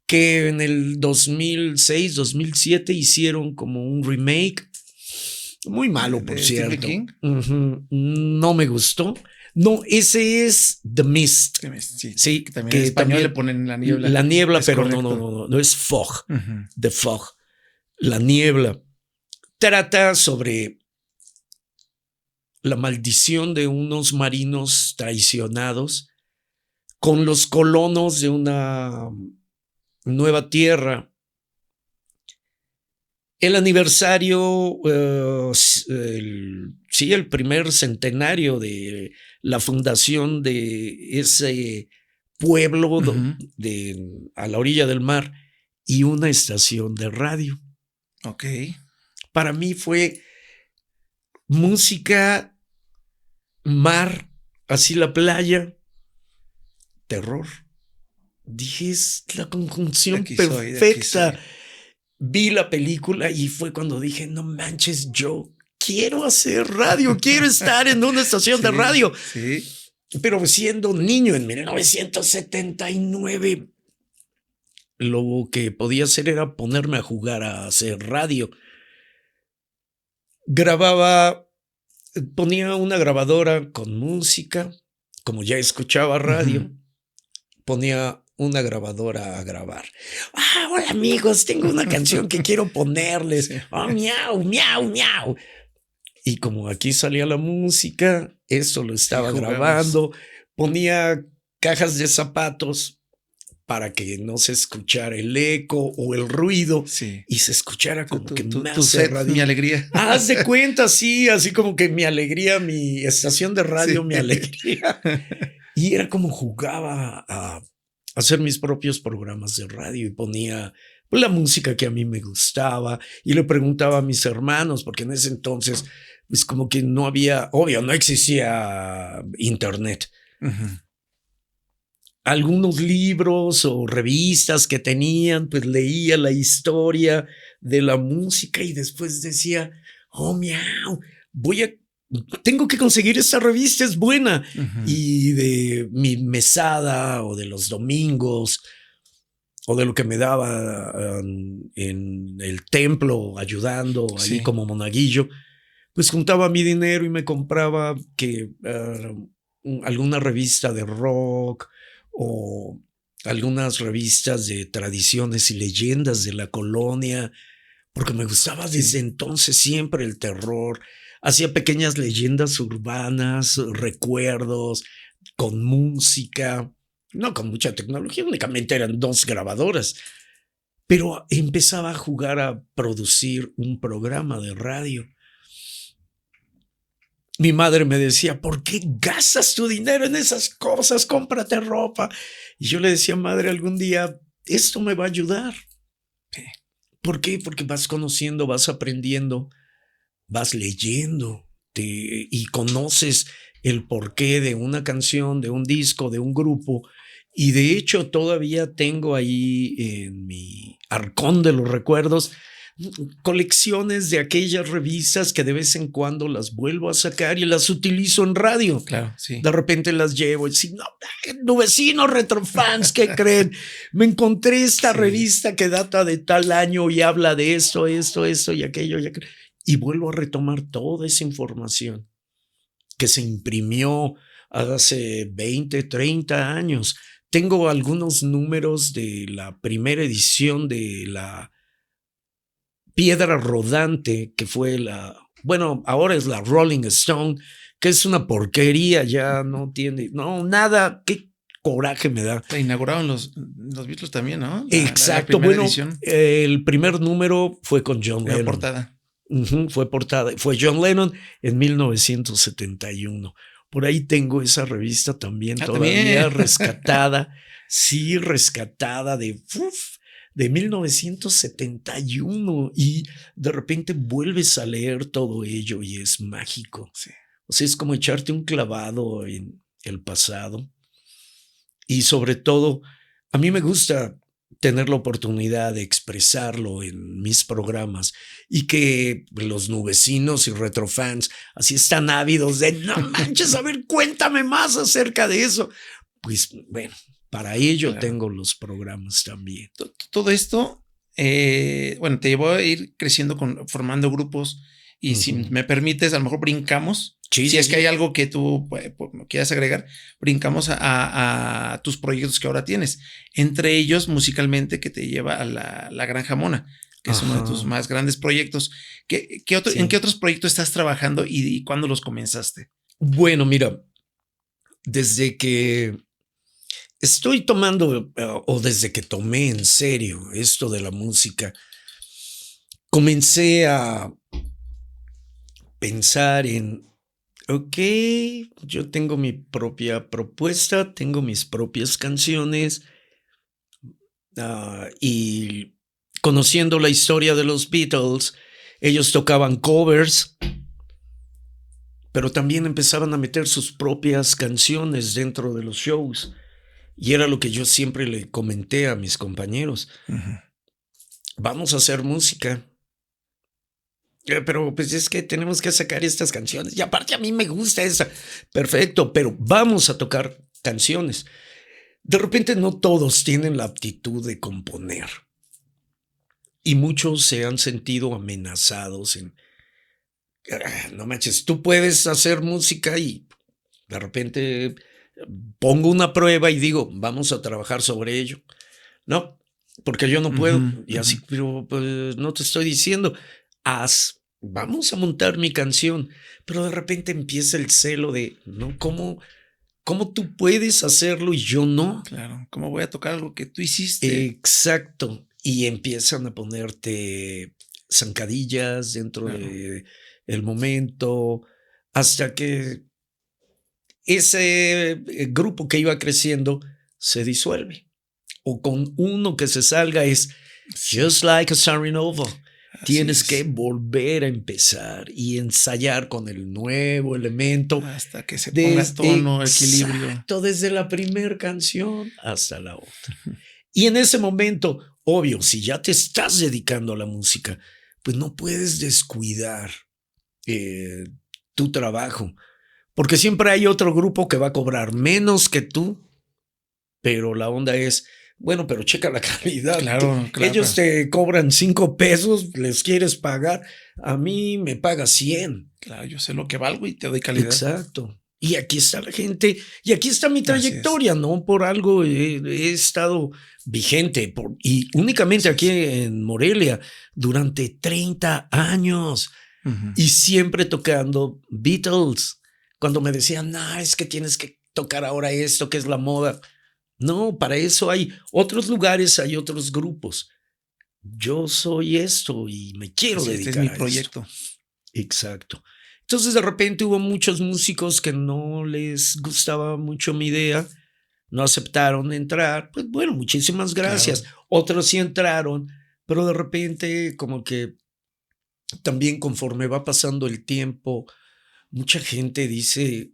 que en el 2006, 2007 hicieron como un remake, muy malo, por cierto. No me gustó. No, ese es The Mist. Sí, que también en español le ponen La Niebla. La Niebla, es pero correcto. no es Fog. The Fog. La Niebla. Trata sobre la maldición de unos marinos traicionados con los colonos de una nueva tierra. El aniversario, el primer centenario de la fundación de ese pueblo a la orilla del mar y una estación de radio. Ok. Para mí fue música, mar, así la playa, terror. Dije, es la conjunción perfecta. Vi la película y fue cuando dije, no manches, yo quiero hacer radio, quiero estar en una estación de radio. Sí. Pero siendo niño en 1979, lo que podía hacer era ponerme a jugar a hacer radio. Ponía una grabadora con música, como ya escuchaba radio, ponía una grabadora a grabar. Hola amigos, tengo una canción que quiero ponerles. Miau, miau, miau. Y como aquí salía la música, esto lo estaba grabando. Ponía cajas de zapatos para que no se escuchara el eco o el ruido y se escuchara como que más radio. Mi alegría. Haz de cuenta, sí, así como que mi alegría, mi estación de radio, mi alegría. Y era como jugaba a hacer mis propios programas de radio y ponía la música que a mí me gustaba y le preguntaba a mis hermanos, porque en ese entonces, pues como que no había, obvio, no existía internet. Algunos libros o revistas que tenían, pues leía la historia de la música y después decía, miau, tengo que conseguir esta revista, es buena. Y de mi mesada o de los domingos o de lo que me daba en el templo ayudando ahí como monaguillo, pues juntaba mi dinero y me compraba alguna revista de rock o algunas revistas de tradiciones y leyendas de la colonia, porque me gustaba desde entonces siempre el terror. Hacía pequeñas leyendas urbanas, recuerdos, con música, no con mucha tecnología, únicamente eran 2 grabadoras, pero empezaba a jugar a producir un programa de radio. Mi madre me decía, ¿por qué gastas tu dinero en esas cosas? Cómprate ropa. Y yo le decía, madre, algún día esto me va a ayudar. ¿Por qué? Porque vas conociendo, vas aprendiendo, vas leyendo y conoces el porqué de una canción, de un disco, de un grupo. Y de hecho todavía tengo ahí en mi arcón de los recuerdos colecciones de aquellas revistas que de vez en cuando las vuelvo a sacar y las utilizo en radio. Claro, sí. De repente las llevo y digo, no, vecinos retrofans, ¿qué creen? Me encontré esta revista que data de tal año y habla de esto y aquello. Y vuelvo a retomar toda esa información que se imprimió hace 20, 30 años. Tengo algunos números de la primera edición de la Piedra Rodante, que fue ahora es la Rolling Stone, que es una porquería, ya no tiene, nada, qué coraje me da. La inauguraron los Beatles también, ¿no? Exacto, edición. El primer número fue con John Lennon. Portada. Fue portada, fue John Lennon en 1971. Por ahí tengo esa revista también, todavía rescatada, rescatada de 1971 y de repente vuelves a leer todo ello y es mágico. O sea, es como echarte un clavado en el pasado y sobre todo a mí me gusta tener la oportunidad de expresarlo en mis programas y que los nubecinos y retrofans así están ávidos de no manches, a ver, cuéntame más acerca de eso. Pues bueno, para ello tengo los programas también. Todo esto, te llevó a ir creciendo, formando grupos y si me permites, a lo mejor brincamos Sí, Si es que hay algo que tú quieras agregar, brincamos a tus proyectos que ahora tienes. Entre ellos, musicalmente, que te lleva a la Granja Mona, que es uno de tus más grandes proyectos. ¿En qué otros proyectos estás trabajando y cuándo los comenzaste? Bueno, mira, desde que estoy tomando, o desde que tomé en serio esto de la música, comencé a pensar en, ok, yo tengo mi propia propuesta, tengo mis propias canciones, y conociendo la historia de los Beatles, ellos tocaban covers, pero también empezaban a meter sus propias canciones dentro de los shows. Y era lo que yo siempre le comenté a mis compañeros. Vamos a hacer música. Pero pues es que tenemos que sacar estas canciones. Y aparte a mí me gusta esa. Perfecto, pero vamos a tocar canciones. De repente no todos tienen la aptitud de componer. Y muchos se han sentido amenazados en... No manches, tú puedes hacer música y de repente pongo una prueba y digo, vamos a trabajar sobre ello. No, porque yo no puedo. Y así, pero pues, no te estoy diciendo, vamos a montar mi canción. Pero de repente empieza el celo de, ¿no? ¿Cómo tú puedes hacerlo y yo no? Claro, ¿cómo voy a tocar algo que tú hiciste? Exacto. Y empiezan a ponerte zancadillas dentro de el momento, hasta que ese grupo que iba creciendo se disuelve. O con uno que se salga es just like a starting over. Tienes que volver a empezar y ensayar con el nuevo elemento. Hasta que se ponga tono, equilibrio. Exacto, desde la primera canción hasta la otra. Y en ese momento, obvio, si ya te estás dedicando a la música, pues no puedes descuidar tu trabajo. Porque siempre hay otro grupo que va a cobrar menos que tú, pero la onda es, bueno, pero checa la calidad. Claro. Ellos te cobran 5 pesos, les quieres pagar, a mí me paga 100. Claro, yo sé lo que valgo y te doy calidad. Exacto. Y aquí está la gente, y aquí está mi trayectoria, ¿no? Por algo he estado vigente, y únicamente aquí en Morelia, durante 30 años, y siempre tocando Beatles. Cuando me decían, no, es que tienes que tocar ahora esto, que es la moda. No, para eso hay otros lugares, hay otros grupos. Yo soy esto y me quiero dedicar a este es mi proyecto. Exacto. Entonces de repente hubo muchos músicos que no les gustaba mucho mi idea, no aceptaron entrar. Pues bueno, muchísimas gracias. Claro. Otros sí entraron, pero de repente como que también conforme va pasando el tiempo, mucha gente dice,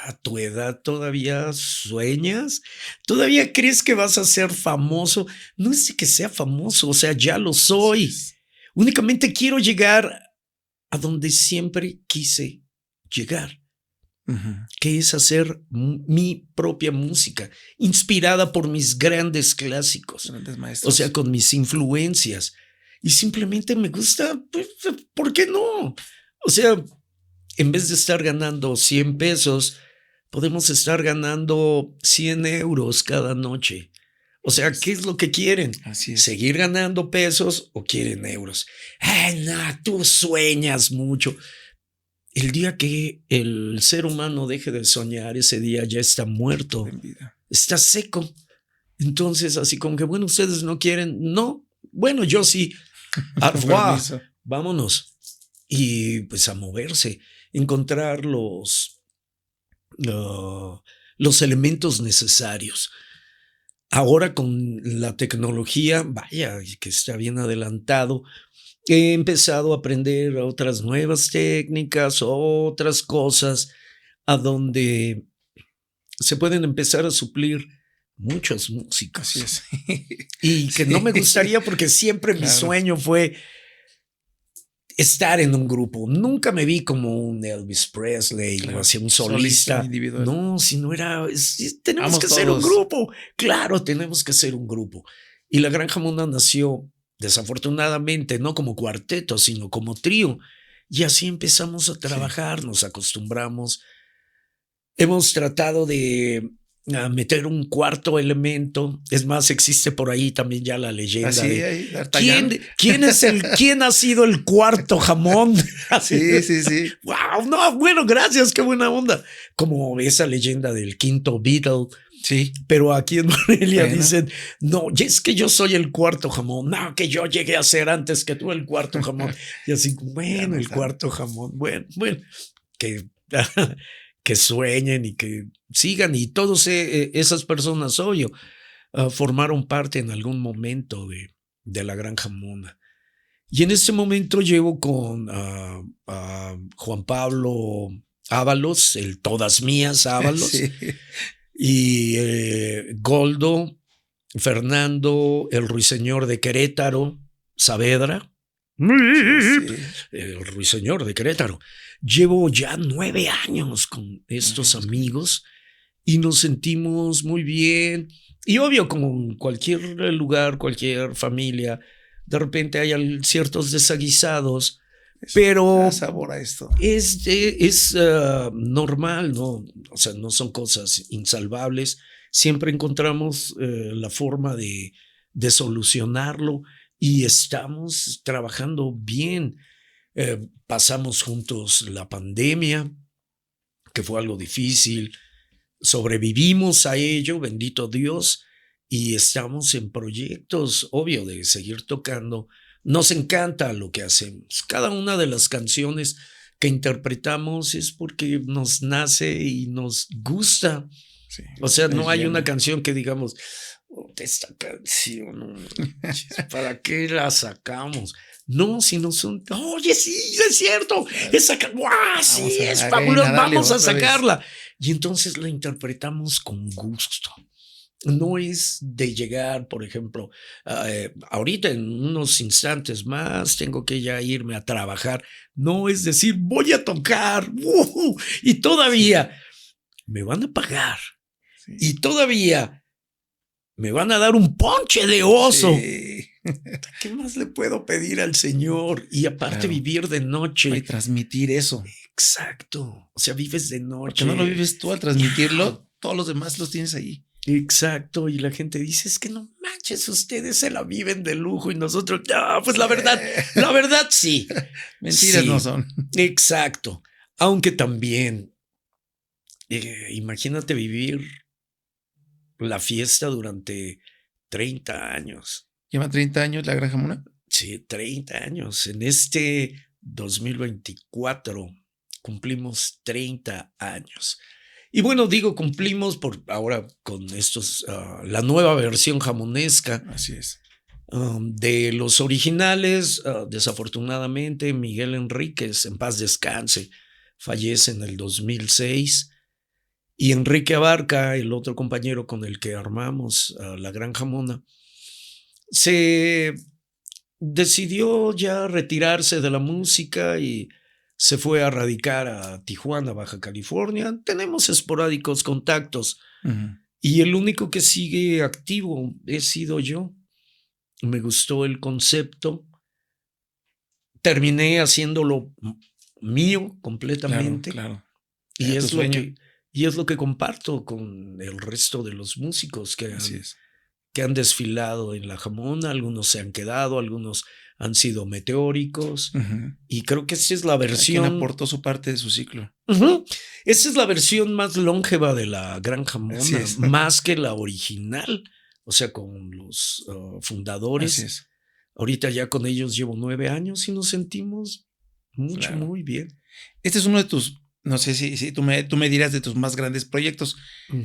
a tu edad todavía sueñas, todavía crees que vas a ser famoso. No es que sea famoso, o sea, ya lo soy. Únicamente quiero llegar a donde siempre quise llegar, que es hacer mi propia música, inspirada por mis grandes clásicos, grandes maestros. O sea, con mis influencias. Y simplemente me gusta, pues, ¿por qué no? O sea, en vez de estar ganando 100 pesos, podemos estar ganando 100 euros cada noche. O sea, ¿qué es lo que quieren? Así es. ¿Seguir ganando pesos o quieren euros? No, tú sueñas mucho. El día que el ser humano deje de soñar, ese día ya está muerto. Está seco. Entonces, así como que, bueno, ustedes no quieren. No, bueno, yo sí. Vámonos. Y pues a moverse. Encontrar los elementos necesarios. Ahora con la tecnología, vaya, que está bien adelantado, he empezado a aprender otras nuevas técnicas, otras cosas, a donde se pueden empezar a suplir muchos músicos. Así es. Y que no me gustaría porque siempre mi sueño fue estar en un grupo. Nunca me vi como un Elvis Presley o así un solista individual. No, si no era, tenemos que ser un grupo. Claro, tenemos que ser un grupo. Y la Granja Mona nació, desafortunadamente, no como cuarteto, sino como trío. Y así empezamos a trabajar, nos acostumbramos. Hemos tratado de meter un cuarto elemento. Es más, existe por ahí también ya la leyenda de ¿quién ha sido el cuarto jamón? Sí. Wow, no, bueno, gracias, qué buena onda. Como esa leyenda del quinto Beatle. Sí. Pero aquí en Morelia dicen, no, es que yo soy el cuarto jamón. No, que yo llegué a ser antes que tú el cuarto jamón. Y así, bueno, el cuarto jamón. Bueno, que sueñen y que sigan. Y todas esas personas, obvio, formaron parte en algún momento de la Granja Mona. Y en este momento llevo con Juan Pablo Ábalos, el Todas Mías Ábalos. Sí. Y Goldo, Fernando, el Ruiseñor de Querétaro, Saavedra. Sí. El Ruiseñor de Querétaro. Llevo ya 9 años con estos amigos y nos sentimos muy bien. Y obvio, como en cualquier lugar, cualquier familia, de repente hay ciertos desaguisados. Pero da sabor a esto. Es normal, ¿no? O sea, no son cosas insalvables. Siempre encontramos la forma de solucionarlo y estamos trabajando bien. Pasamos juntos la pandemia, que fue algo difícil. Sobrevivimos a ello, bendito Dios, y estamos en proyectos, obvio, de seguir tocando. Nos encanta lo que hacemos. Cada una de las canciones que interpretamos es porque nos nace y nos gusta. Sí, o sea, no hay una canción que digamos, esta canción, ¿para qué la sacamos? No, sino son, oye, sí, es cierto, esa canción, sí, es fabulosa, vamos a sacarla. Y entonces la interpretamos con gusto. No es de llegar, por ejemplo, ahorita en unos instantes más tengo que ya irme a trabajar. No es decir, voy a tocar y todavía me van a pagar y todavía me van a dar un ponche de oso. Sí. ¿Qué más le puedo pedir al Señor? Y aparte vivir de noche. Y transmitir eso. Exacto. O sea, vives de noche. Porque no lo vives tú al transmitirlo, todos los demás los tienes ahí. Exacto, y la gente dice, es que no manches, ustedes se la viven de lujo y nosotros, no, pues la verdad sí. Mentiras sí, no son. Exacto, aunque también, imagínate vivir la fiesta durante 30 años. ¿Llevan 30 años la Granja Mona? Sí, 30 años. En este 2024 cumplimos 30 años. Y bueno, digo cumplimos por ahora con estos, la nueva versión jamonesca. Así es. De los originales, desafortunadamente, Miguel Enríquez, en paz descanse, fallece en el 2006. Y Enrique Abarca, el otro compañero con el que armamos la Granja Mona, se decidió ya retirarse de la música y se fue a radicar a Tijuana, Baja California. Tenemos esporádicos contactos. Y el único que sigue activo he sido yo. Me gustó el concepto. Terminé haciéndolo mío completamente. Claro. Y es lo que comparto con el resto de los músicos que han desfilado en la Jamona. Algunos se han quedado, algunos han sido meteóricos. Y creo que esa es la versión. Quien aportó su parte de su ciclo. Esa es la versión más longeva de la Granja Mona, más que la original. O sea, con los fundadores. Así es. Ahorita ya con ellos llevo 9 años y nos sentimos muy bien. Este es uno de tus, no sé si tú me dirás, de tus más grandes proyectos.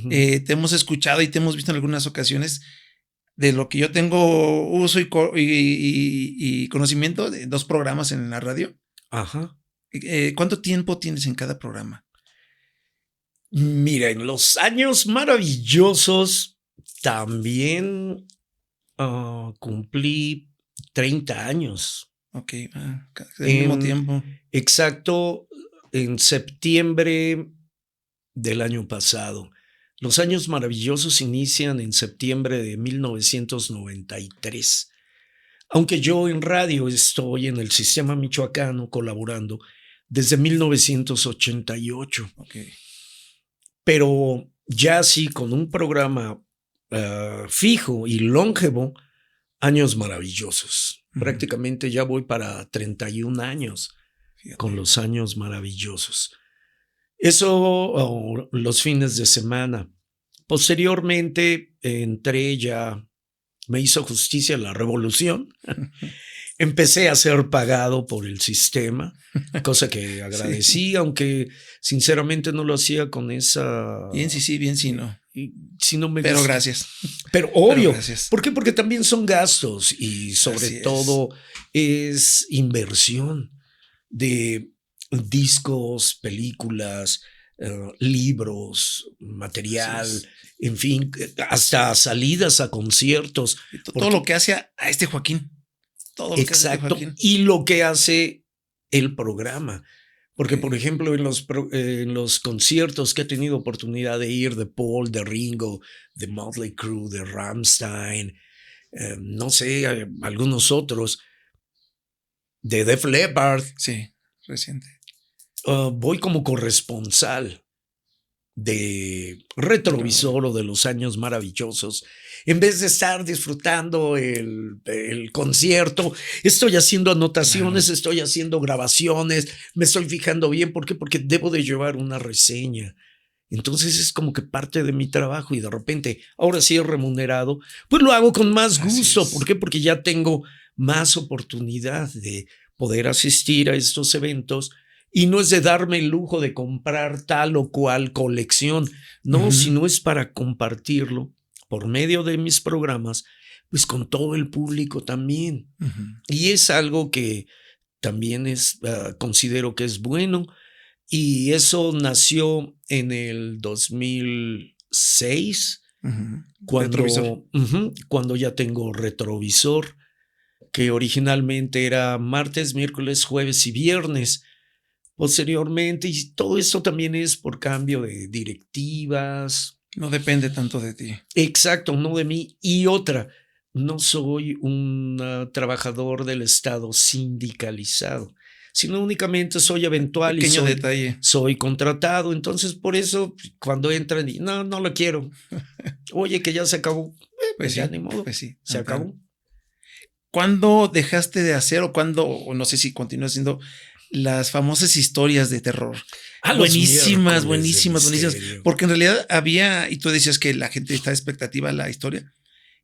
Te hemos escuchado y te hemos visto en algunas ocasiones. De lo que yo tengo uso y conocimiento de 2 programas en la radio. Ajá. ¿Cuánto tiempo tienes en cada programa? Mira, en los años maravillosos también cumplí 30 años. Ok, el mismo tiempo. Exacto, en septiembre del año pasado. Los años maravillosos inician en septiembre de 1993. Aunque yo en radio estoy en el sistema michoacano colaborando desde 1988. Okay. Pero ya así con un programa fijo y longevo, años maravillosos. Prácticamente ya voy para 31 años. Fíjate. Con los años maravillosos. Eso los fines de semana. Posteriormente entré ya, me hizo justicia la revolución. Empecé a ser pagado por el sistema, cosa que agradecí, sí. Aunque sinceramente no lo hacía con esa... Bien sí, bien sí no. Si no me Pero gusta. Gracias. Pero obvio. Pero gracias. ¿Por qué? Porque también son gastos y sobre todo es inversión de discos, películas, libros, material, en fin, hasta salidas a conciertos. Todo lo que hace a este Joaquín. Todo lo exacto, que hace Joaquín. Y lo que hace el programa. Porque, por ejemplo, en los conciertos que he tenido oportunidad de ir de Paul, de Ringo, de Motley Crue, de Rammstein, no sé, algunos otros, de Def Leppard. Sí, reciente. Voy como corresponsal de Retrovisor o de los años maravillosos. En vez de estar disfrutando el concierto, estoy haciendo anotaciones, estoy haciendo grabaciones, me estoy fijando bien. ¿Por qué? Porque debo de llevar una reseña. Entonces es como que parte de mi trabajo y de repente, ahora sí es remunerado, pues lo hago con más gusto. ¿Por qué? Porque ya tengo más oportunidad de poder asistir a estos eventos. Y no es de darme el lujo de comprar tal o cual colección, no, sino es para compartirlo por medio de mis programas, pues con todo el público también. Y es algo que también considero que es bueno. Y eso nació en el 2006, cuando ya tengo Retrovisor, que originalmente era martes, miércoles, jueves y viernes. Posteriormente, y todo esto también es por cambio de directivas. No depende tanto de ti. Exacto, no de mí. Y otra, no soy un trabajador del Estado sindicalizado, sino únicamente soy eventual. Pequeño detalle. Soy contratado. Entonces, por eso, cuando entran y no lo quiero. Oye, que ya se acabó. Pues ya ni modo. Pues sí, se acabó. ¿Cuándo dejaste de hacer o cuándo, o no sé si continúas haciendo las famosas historias de terror? Buenísimas. Porque en realidad había, y tú decías que la gente está expectativa a la historia,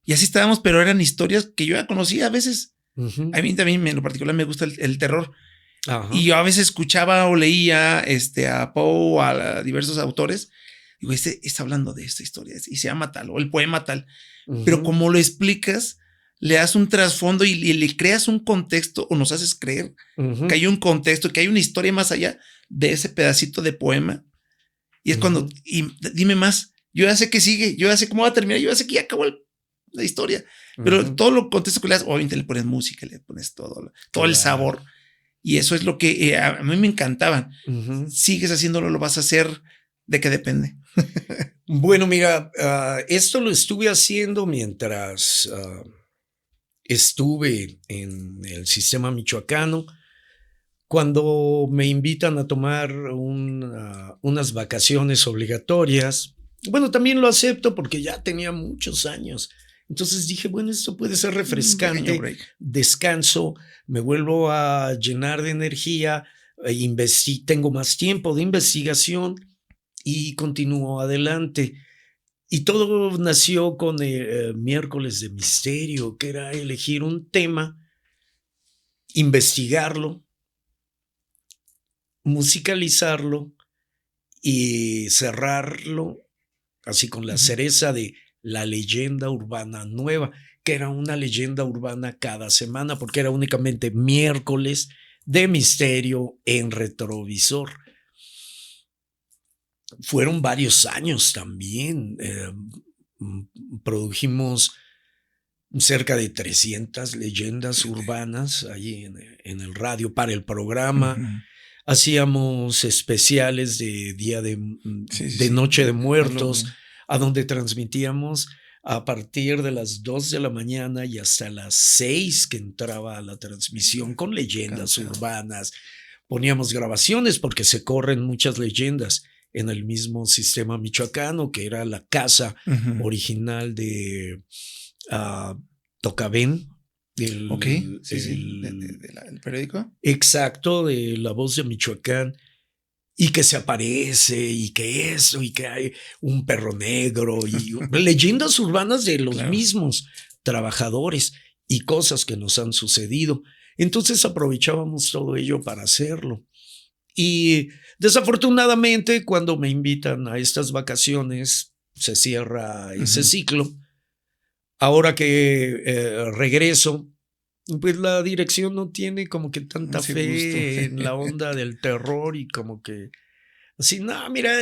y así estábamos, pero eran historias que yo ya conocía a veces. A mí también en lo particular me gusta el terror. Y yo a veces escuchaba o leía a Poe, a diversos autores. Digo, está hablando de esta historia y se llama tal, o el poema tal. Pero como lo explicas, le das un trasfondo y le creas un contexto o nos haces creer que hay un contexto, que hay una historia más allá de ese pedacito de poema. Y es cuando, y dime más, yo ya sé que sigue, yo ya sé cómo va a terminar, yo ya sé que ya acabó la historia. Pero todo lo contexto que le das, obviamente le pones música, le pones todo el sabor. Y eso es lo que a mí me encantaban. Sigues haciéndolo, lo vas a hacer. ¿De qué depende? Bueno, mira, esto lo estuve haciendo mientras estuve en el sistema michoacano. Cuando me invitan a tomar unas vacaciones obligatorias, bueno, también lo acepto porque ya tenía muchos años. Entonces dije, bueno, esto puede ser refrescante, descanso, me vuelvo a llenar de energía, tengo más tiempo de investigación y continúo adelante. Y todo nació con el miércoles de misterio, que era elegir un tema, investigarlo, musicalizarlo y cerrarlo así con la cereza de la leyenda urbana nueva, que era una leyenda urbana cada semana, porque era únicamente miércoles de misterio en Retrovisor. Fueron varios años también. Produjimos cerca de 300 leyendas urbanas allí en el radio para el programa. Hacíamos especiales de Día de Noche de Muertos, a donde transmitíamos a partir de las 2 de la mañana y hasta las 6 que entraba la transmisión con leyendas urbanas. Poníamos grabaciones porque se corren muchas leyendas en el mismo sistema michoacano, que era la casa original de Tocabén. ¿El periódico? Exacto, de La Voz de Michoacán. Y que se aparece, y que eso, y que hay un perro negro, y leyendas urbanas de los mismos trabajadores y cosas que nos han sucedido. Entonces aprovechábamos todo ello para hacerlo. Y desafortunadamente, cuando me invitan a estas vacaciones, se cierra ese ciclo. Ahora que regreso, pues la dirección no tiene como que tanta fe en la onda del terror y como que así, no, mira,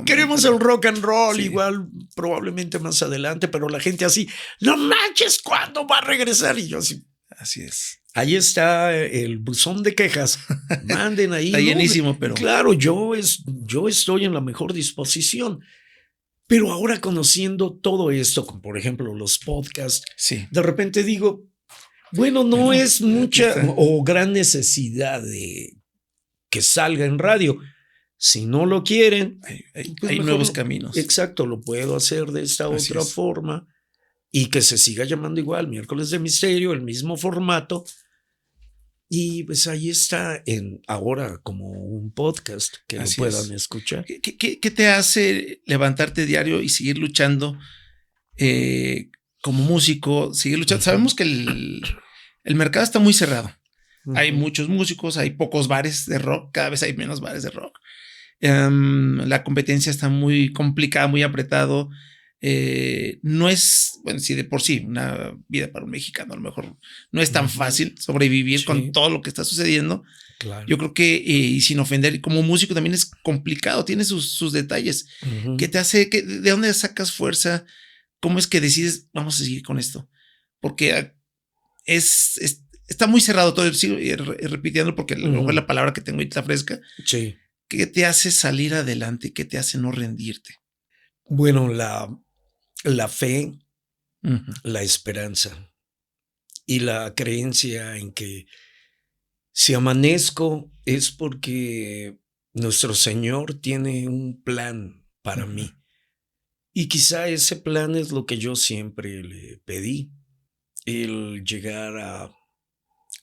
queremos el rock and roll, igual probablemente más adelante, pero la gente así, no manches, ¿cuándo va a regresar? Y yo así es. Ahí está el buzón de quejas, manden ahí. Está llenísimo, pero. Claro, yo estoy en la mejor disposición. Pero ahora conociendo todo esto, como por ejemplo los podcasts, de repente digo, bueno, no es mucha o gran necesidad de que salga en radio. Si no lo quieren, hay nuevos caminos. Exacto, lo puedo hacer de esta otra forma y que se siga llamando igual, Miércoles de Misterio, el mismo formato. Y pues ahí está ahora como un podcast que lo puedan escuchar. ¿Qué te hace levantarte diario y seguir luchando como músico? Seguir luchando. Sabemos que el mercado está muy cerrado. Hay muchos músicos, hay pocos bares de rock, cada vez hay menos bares de rock. La competencia está muy complicada, muy apretado. No es, bueno, si de por sí una vida para un mexicano a lo mejor no es tan fácil sobrevivir con todo lo que está sucediendo. Claro. Yo creo que, y sin ofender, como músico también es complicado, tiene sus detalles. ¿Qué te hace? ¿De dónde sacas fuerza? ¿Cómo es que decides, vamos a seguir con esto? Porque está muy cerrado todo, sigo repitiendo porque luego es la palabra que tengo y está fresca. Sí. ¿Qué te hace salir adelante? ¿Qué te hace no rendirte? Bueno, la fe, la esperanza y la creencia en que si amanezco es porque nuestro Señor tiene un plan para mí. Y quizá ese plan es lo que yo siempre le pedí, el llegar a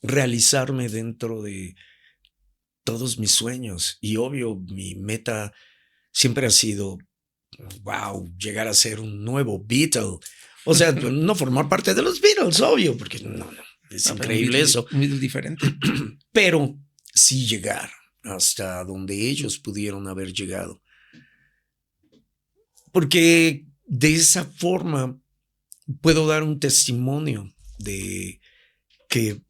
realizarme dentro de todos mis sueños. Y obvio, mi meta siempre ha sido llegar a ser un nuevo Beatle. O sea, no formar parte de los Beatles, obvio, porque no, es increíble eso. Muy diferente. Pero sí llegar hasta donde ellos pudieron haber llegado. Porque de esa forma puedo dar un testimonio de que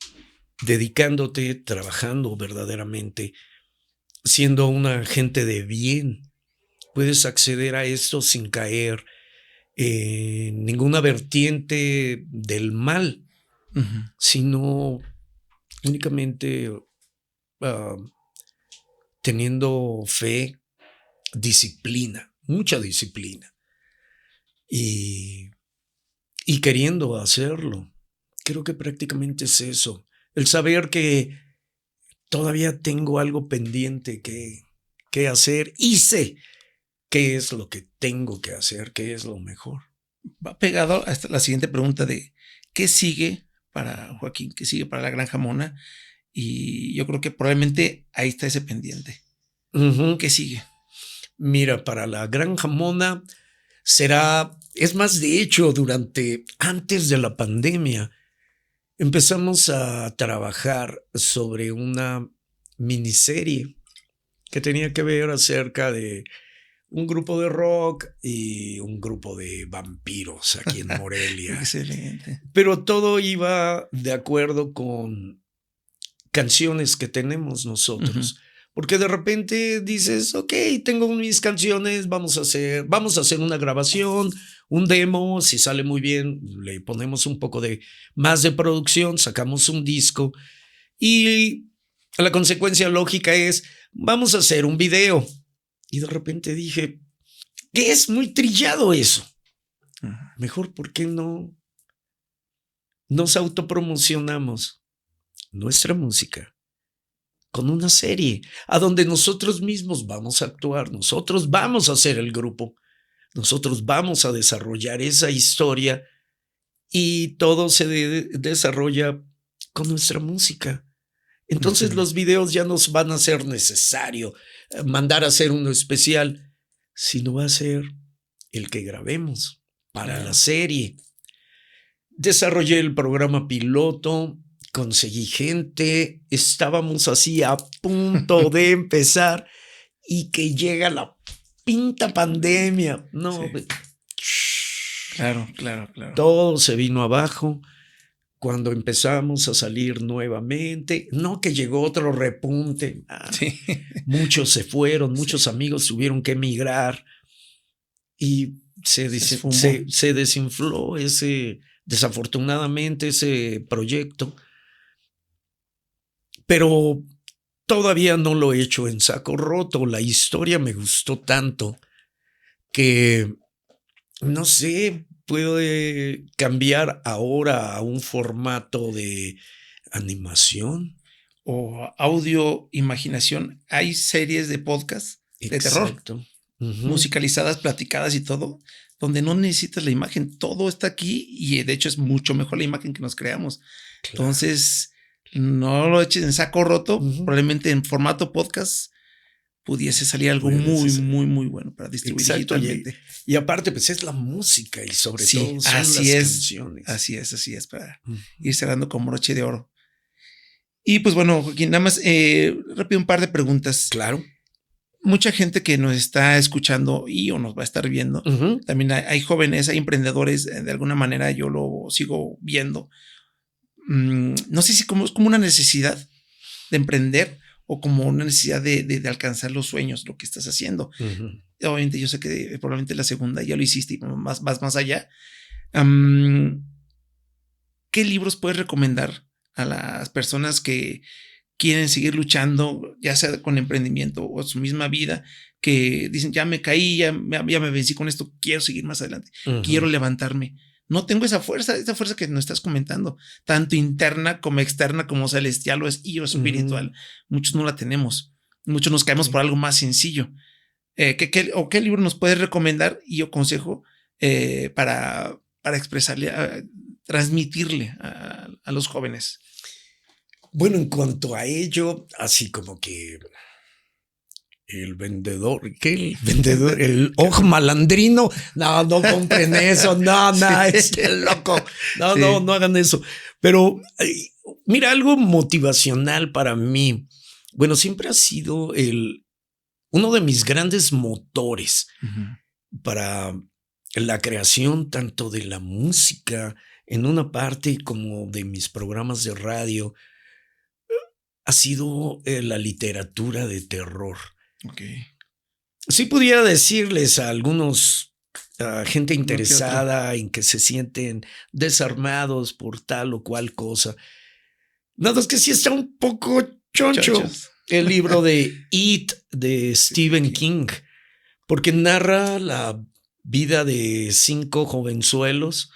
dedicándote, trabajando verdaderamente, siendo una gente de bien, puedes acceder a esto sin caer en ninguna vertiente del mal, sino únicamente teniendo fe, disciplina, mucha disciplina y queriendo hacerlo. Creo que prácticamente es eso, el saber que todavía tengo algo pendiente que hacer y sé qué es lo que tengo que hacer, qué es lo mejor. Va pegado hasta la siguiente pregunta de ¿qué sigue para Joaquín? ¿Qué sigue para La Granja Mona? Y yo creo que probablemente ahí está ese pendiente. ¿Qué sigue? Mira, para La Granja Mona es más, de hecho, antes de la pandemia, empezamos a trabajar sobre una miniserie que tenía que ver acerca de un grupo de rock y un grupo de vampiros aquí en Morelia. Excelente. Pero todo iba de acuerdo con canciones que tenemos nosotros. Porque de repente dices, ok, tengo mis canciones, vamos a hacer una grabación, un demo, si sale muy bien, le ponemos un poco más de producción, sacamos un disco y la consecuencia lógica es, vamos a hacer un video. Y de repente dije, ¿qué es muy trillado eso? Mejor, ¿por qué no nos autopromocionamos nuestra música con una serie a donde nosotros mismos vamos a actuar, nosotros vamos a ser el grupo, nosotros vamos a desarrollar esa historia y todo se desarrolla con nuestra música? Entonces los videos ya no van a ser necesario mandar a hacer uno especial, sino va a ser el que grabemos para la serie. Desarrollé el programa piloto, conseguí gente, estábamos así a punto de empezar y que llega la pinta pandemia. No, claro. Todo se vino abajo. Cuando empezamos a salir nuevamente, no que llegó otro repunte. Muchos se fueron, muchos amigos tuvieron que emigrar y se desinfló desafortunadamente ese proyecto. Pero todavía no lo he hecho en saco roto. La historia me gustó tanto que, no sé, puede cambiar ahora a un formato de animación o audio, imaginación. Hay series de podcast de terror, musicalizadas, platicadas y todo, donde no necesitas la imagen, todo está aquí y de hecho es mucho mejor la imagen que nos creamos. Claro. Entonces, no lo eches en saco roto, probablemente en formato podcast pudiese salir algo muy bueno para distribuir digitalmente. Y aparte, pues es la música y sobre todo son las canciones. Así es, para ir cerrando con broche de oro. Y pues bueno, Joaquín, nada más rápido un par de preguntas. Claro. Mucha gente que nos está escuchando o nos va a estar viendo, también hay jóvenes, hay emprendedores, de alguna manera yo lo sigo viendo. No sé si es como una necesidad de emprender o como una necesidad de alcanzar los sueños, lo que estás haciendo. Obviamente yo sé que probablemente la segunda ya lo hiciste y más allá. ¿Qué libros puedes recomendar a las personas que quieren seguir luchando, ya sea con emprendimiento o su misma vida, que dicen, ya me caí, ya me vencí con esto, quiero seguir más adelante, quiero levantarme? No tengo esa fuerza que nos estás comentando, tanto interna como externa, como celestial o espiritual. Muchos no la tenemos. Muchos nos caemos por algo más sencillo. ¿Qué libro nos puedes recomendar y consejo para expresarle, transmitirle a los jóvenes? Bueno, en cuanto a ello, así como que el vendedor, el ojo malandrino, no compren eso, no, es loco, no hagan eso. Pero mira, algo motivacional para mí, bueno, siempre ha sido uno de mis grandes motores para la creación tanto de la música en una parte como de mis programas de radio, ha sido la literatura de terror. Okay. Sí pudiera decirles a algunos gente interesada en que se sienten desarmados por tal o cual cosa. Nada, es que sí está un poco choncho el libro de It de Stephen King, porque narra la vida de 5 jovenzuelos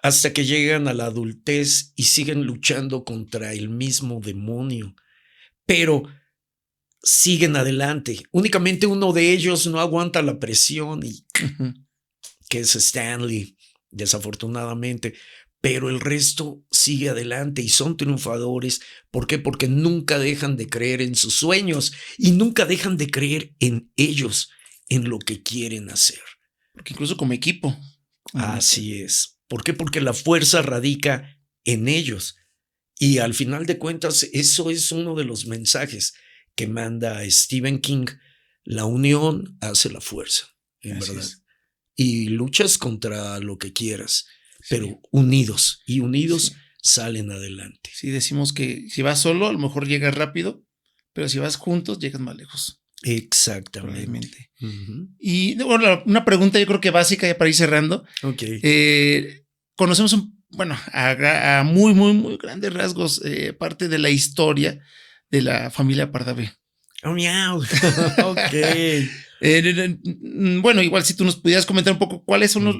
hasta que llegan a la adultez y siguen luchando contra el mismo demonio, pero siguen adelante. Únicamente uno de ellos no aguanta la presión, que es Stanley, desafortunadamente, pero el resto sigue adelante y son triunfadores. ¿Por qué? Porque nunca dejan de creer en sus sueños y nunca dejan de creer en ellos, en lo que quieren hacer. Porque incluso como equipo. Así es. ¿Por qué? Porque la fuerza radica en ellos. Y al final de cuentas, eso es uno de los mensajes que manda Stephen King. La unión hace la fuerza, en verdad. Y luchas contra lo que quieras, pero unidos. Y unidos salen adelante. Sí, decimos que si vas solo, a lo mejor llegas rápido, pero si vas juntos, llegas más lejos. Exactamente. Y bueno, una pregunta yo creo que básica ya para ir cerrando. Conocemos a muy, muy, muy grandes rasgos parte de la historia de la familia Pardavé. Oh, miau. Ok. Bueno, igual si tú nos pudieras comentar un poco cuáles son los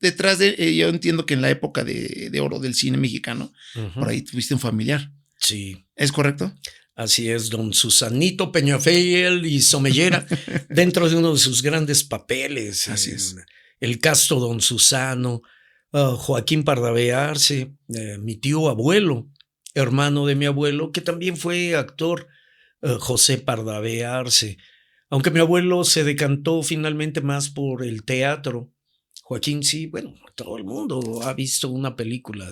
detrás de, yo entiendo que en la época de oro del cine mexicano, por ahí tuviste un familiar. Sí. ¿Es correcto? Así es, don Susanito Peñafiel y Somellera, dentro de uno de sus grandes papeles. Así es. El casto don Susano, Joaquín Pardavé Arce, mi tío abuelo, hermano de mi abuelo, que también fue actor, José Pardavé Arce. Aunque mi abuelo se decantó finalmente más por el teatro, Joaquín sí, bueno, todo el mundo ha visto una película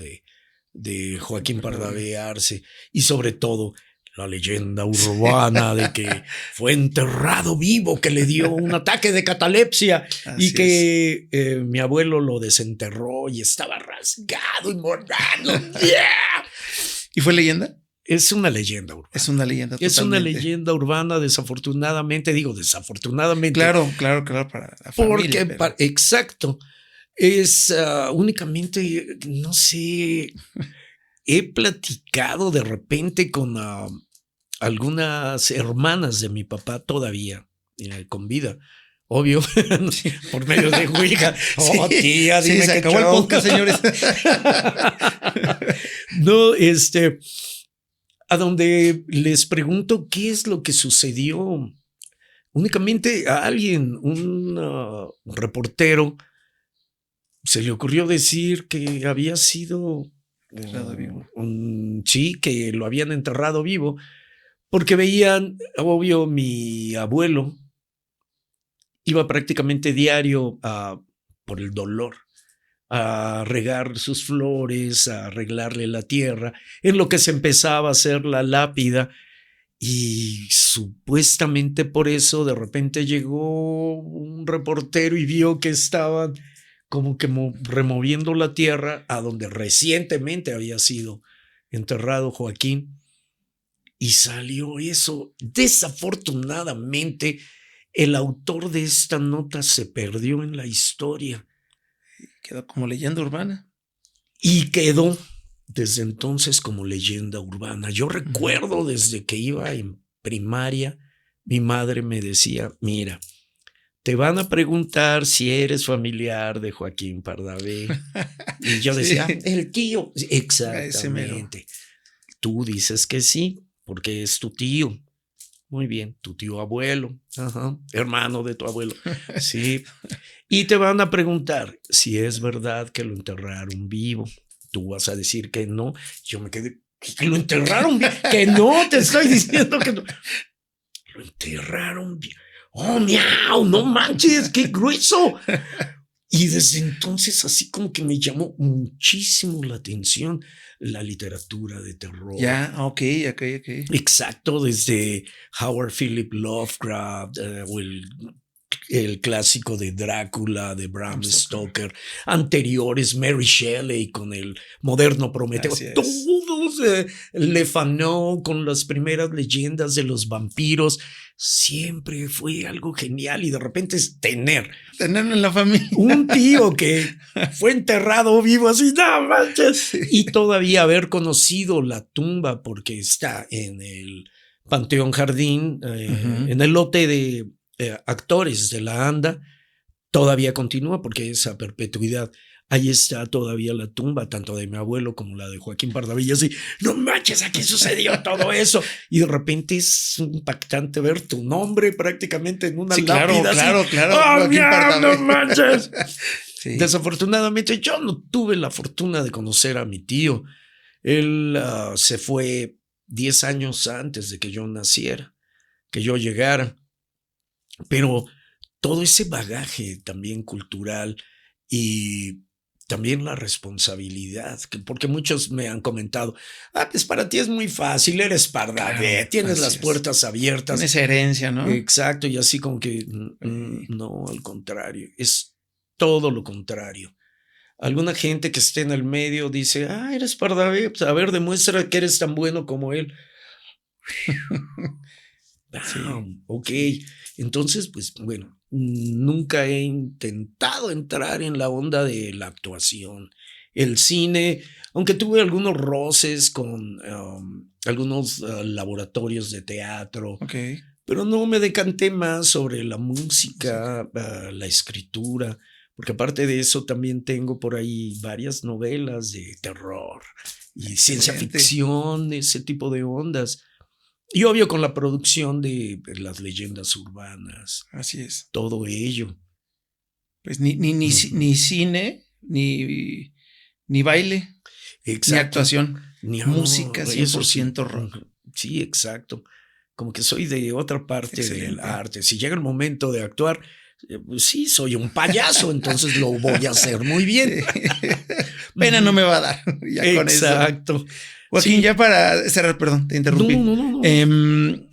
de Joaquín Pardavé Arce y sobre todo la leyenda urbana de que fue enterrado vivo, que le dio un ataque de catalepsia y que mi abuelo lo desenterró y estaba rasgado y morado. Yeah. ¿Y fue leyenda? Es una leyenda urbana. Es una leyenda totalmente. Es una leyenda urbana, desafortunadamente, desafortunadamente. Claro, para la familia. Porque, exacto, es únicamente, no sé, he platicado de repente con algunas hermanas de mi papá todavía, con vida. Obvio, por medio de Ouija. Oh, tía, dime se que acabó el podcast, señores. No, a donde les pregunto qué es lo que sucedió. Únicamente a alguien, un reportero, se le ocurrió decir que había sido enterrado vivo. Sí, que lo habían enterrado vivo, porque veían, obvio, mi abuelo iba prácticamente diario por el dolor a regar sus flores, a arreglarle la tierra, en lo que se empezaba a hacer la lápida. Y supuestamente por eso de repente llegó un reportero y vio que estaban como que removiendo la tierra a donde recientemente había sido enterrado Joaquín. Y salió eso. Desafortunadamente, el autor de esta nota se perdió en la historia. Quedó como leyenda urbana. Y quedó desde entonces como leyenda urbana. Yo recuerdo desde que iba en primaria, mi madre me decía, mira, te van a preguntar si eres familiar de Joaquín Pardavé. Y yo decía, el tío. Exactamente. Tú dices que sí, porque es tu tío. Muy bien, tu tío abuelo, hermano de tu abuelo. Sí. Y te van a preguntar si es verdad que lo enterraron vivo. Tú vas a decir que no. Yo me quedé, que lo enterraron vivo. Que no, te estoy diciendo que no. Lo enterraron vivo. Oh, miau, no manches, qué grueso. Y desde entonces así como que me llamó muchísimo la atención la literatura de terror. Ya, ok. Exacto, desde Howard Philip Lovecraft o el clásico de Drácula de Bram Stoker, anteriores Mary Shelley con el moderno Prometeo, todos Le Fanu con las primeras leyendas de los vampiros. Siempre fue algo genial y de repente es tenerlo en la familia. Un tío que fue enterrado vivo así, no manches. Y todavía haber conocido la tumba porque está en el Panteón Jardín, en el lote de actores de la ANDA, todavía continúa porque esa perpetuidad. Ahí está todavía la tumba, tanto de mi abuelo como la de Joaquín Pardavé. Y así, no manches, aquí sucedió todo eso. Y de repente es impactante ver tu nombre prácticamente en una lápida. Claro. ¡Oh, no manches! Sí. Desafortunadamente, yo no tuve la fortuna de conocer a mi tío. Él se fue 10 años antes de que yo naciera, que yo llegara. Pero todo ese bagaje también cultural y también la responsabilidad, porque muchos me han comentado, pues para ti es muy fácil, eres Pardavé, claro, tienes las puertas abiertas. Tienes herencia, ¿no? Exacto, y así como que no, al contrario, es todo lo contrario. Alguna gente que esté en el medio dice, eres Pardavé, pues a ver, demuestra que eres tan bueno como él. Ok, entonces, pues bueno, nunca he intentado entrar en la onda de la actuación. El cine, aunque tuve algunos roces con algunos laboratorios de teatro, Pero no me decanté más sobre la música, la escritura, porque aparte de eso también tengo por ahí varias novelas de terror y ciencia ficción, ese tipo de ondas. Y obvio con la producción de las leyendas urbanas. Así es. Todo ello. Pues ni cine, ni baile, exacto. Ni actuación, ni música 100% rock. Sí, exacto. Como que soy de otra parte del arte. Si llega el momento de actuar, pues sí, soy un payaso, entonces lo voy a hacer muy bien. Pena no me va a dar. Ya exacto. Con eso. Joaquín, ya para cerrar, perdón, te interrumpí. No.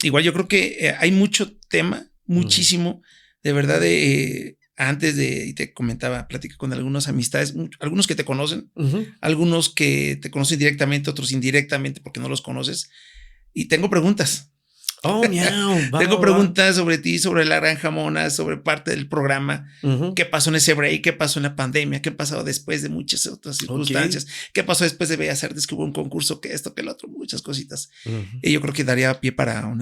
Igual yo creo que hay mucho tema, muchísimo, de verdad, antes de, y te comentaba, platicé con algunas amistades, algunos que te conocen, algunos que te conocen directamente, otros indirectamente porque no los conoces. Y tengo preguntas. Oh, miau. Tengo preguntas sobre ti, sobre La Granja Mona, sobre parte del programa. ¿Qué pasó en ese break? ¿Qué pasó en la pandemia? ¿Qué ha pasado después de muchas otras circunstancias? ¿Qué pasó después de Bellas Artes? Que hubo un concurso, que esto, que el otro, muchas cositas. Y yo creo que daría pie para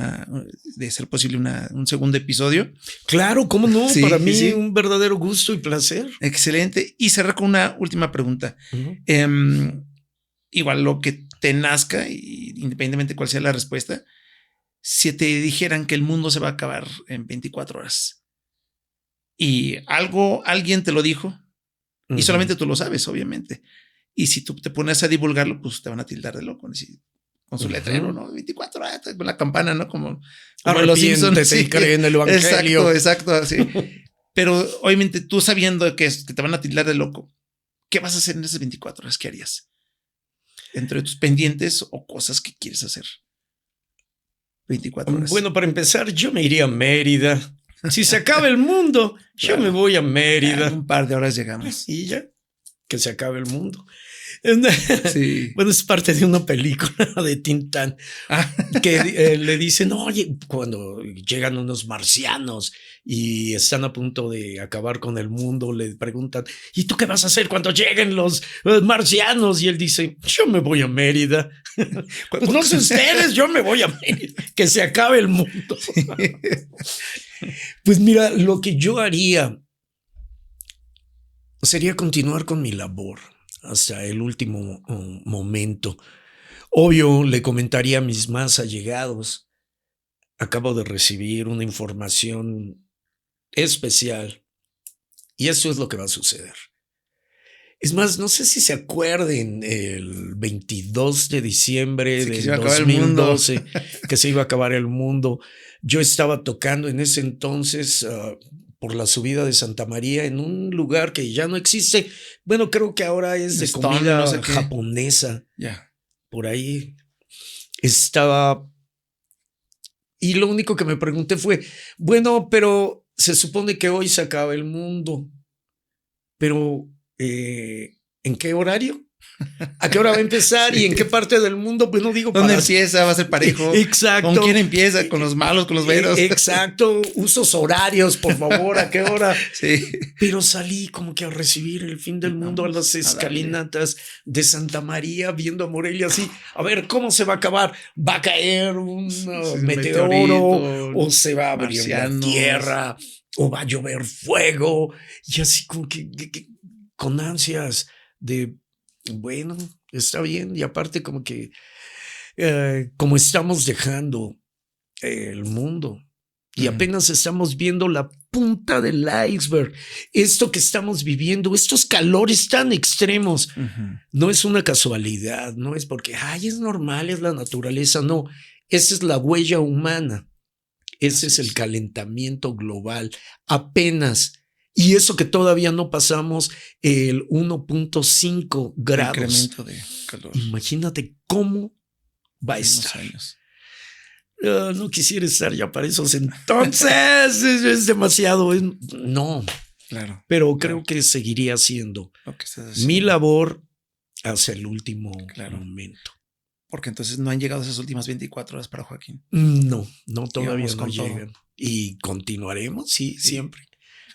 de ser posible, un segundo episodio. Claro, ¿cómo no? Sí, para mí un verdadero gusto y placer. Excelente. Y cerrar con una última pregunta. Igual lo que te nazca, y independientemente de cuál sea la respuesta, si te dijeran que el mundo se va a acabar en 24 horas y alguien te lo dijo y solamente tú lo sabes, obviamente. Y si tú te pones a divulgarlo, pues te van a tildar de loco. Con su letrero, ¿no? 24 horas, con la campana, ¿no? Como los Simpsons. Sí, creen en el evangelio. Exacto, así. Pero obviamente tú sabiendo que te van a tildar de loco, ¿qué vas a hacer en esas 24 horas? ¿Qué harías? Entre tus pendientes o cosas que quieres hacer. 24 horas. Bueno, para empezar, yo me iría a Mérida. Si se acaba el mundo, yo me voy a Mérida. Un par de horas llegamos. Y ya, que se acabe el mundo. Sí. Bueno, es parte de una película de Tintán que le dicen, oye, cuando llegan unos marcianos y están a punto de acabar con el mundo, le preguntan, ¿y tú qué vas a hacer cuando lleguen los marcianos? Y él dice, yo me voy a Mérida. Pues no sé ustedes, yo me voy a Mérida, que se acabe el mundo. Pues mira, lo que yo haría sería continuar con mi labor hasta el último momento. Obvio, le comentaría a mis más allegados, acabo de recibir una información especial y eso es lo que va a suceder. Es más, no sé si se acuerden, el 22 de diciembre del 2012, que se iba a acabar el mundo. Yo estaba tocando en ese entonces por la subida de Santa María en un lugar que ya no existe. Bueno, creo que ahora es de comida japonesa. Por ahí estaba. Y lo único que me pregunté fue, bueno, pero se supone que hoy se acaba el mundo. Pero, ¿en qué horario? ¿A qué hora va a empezar? ¿Y en qué parte del mundo? Pues no digo ¿dónde empieza? ¿Va a ser parejo? Exacto. ¿Con quién empieza? ¿Con los malos? ¿Con los buenos? Exacto. Usos horarios, por favor. ¿A qué hora? Sí. Pero salí como que a recibir el fin del mundo a las escalinatas de Santa María, viendo a Morelia así. A ver, ¿cómo se va a acabar? ¿Va a caer un meteoro? ¿O se va a abrir la tierra? ¿O va a llover fuego? Y así como que con ansias de... Bueno, está bien. Y aparte como que como estamos dejando el mundo y apenas estamos viendo la punta del iceberg, esto que estamos viviendo, estos calores tan extremos, no es una casualidad, no es porque, es normal, es la naturaleza, no, esa es la huella humana, ese es el calentamiento global, apenas. Y eso que todavía no pasamos el 1.5 grados. Incremento de calor. Imagínate cómo va a estar. No quisiera estar ya para esos entonces. Es demasiado. No. Claro. Pero creo que seguiría haciendo mi labor hasta el último momento. Porque entonces no han llegado esas últimas 24 horas para Joaquín. No, todavía no llegan. Y continuaremos, sí, siempre.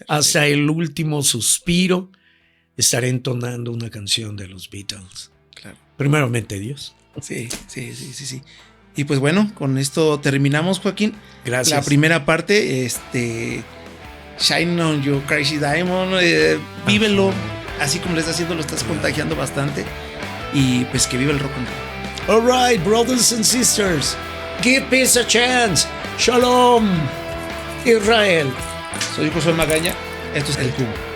Hasta el último suspiro estaré entonando una canción de los Beatles. Claro. Primeramente Dios. Sí. Y pues bueno, con esto terminamos, Joaquín. Gracias. La primera parte, Shine on your crazy diamond, vívelo, así como lo estás haciendo, lo estás contagiando bastante. Y pues que viva el rock and roll. All right, brothers and sisters, give peace a chance. Shalom, Israel. Soy Josué Magaña, esto es El Cubo.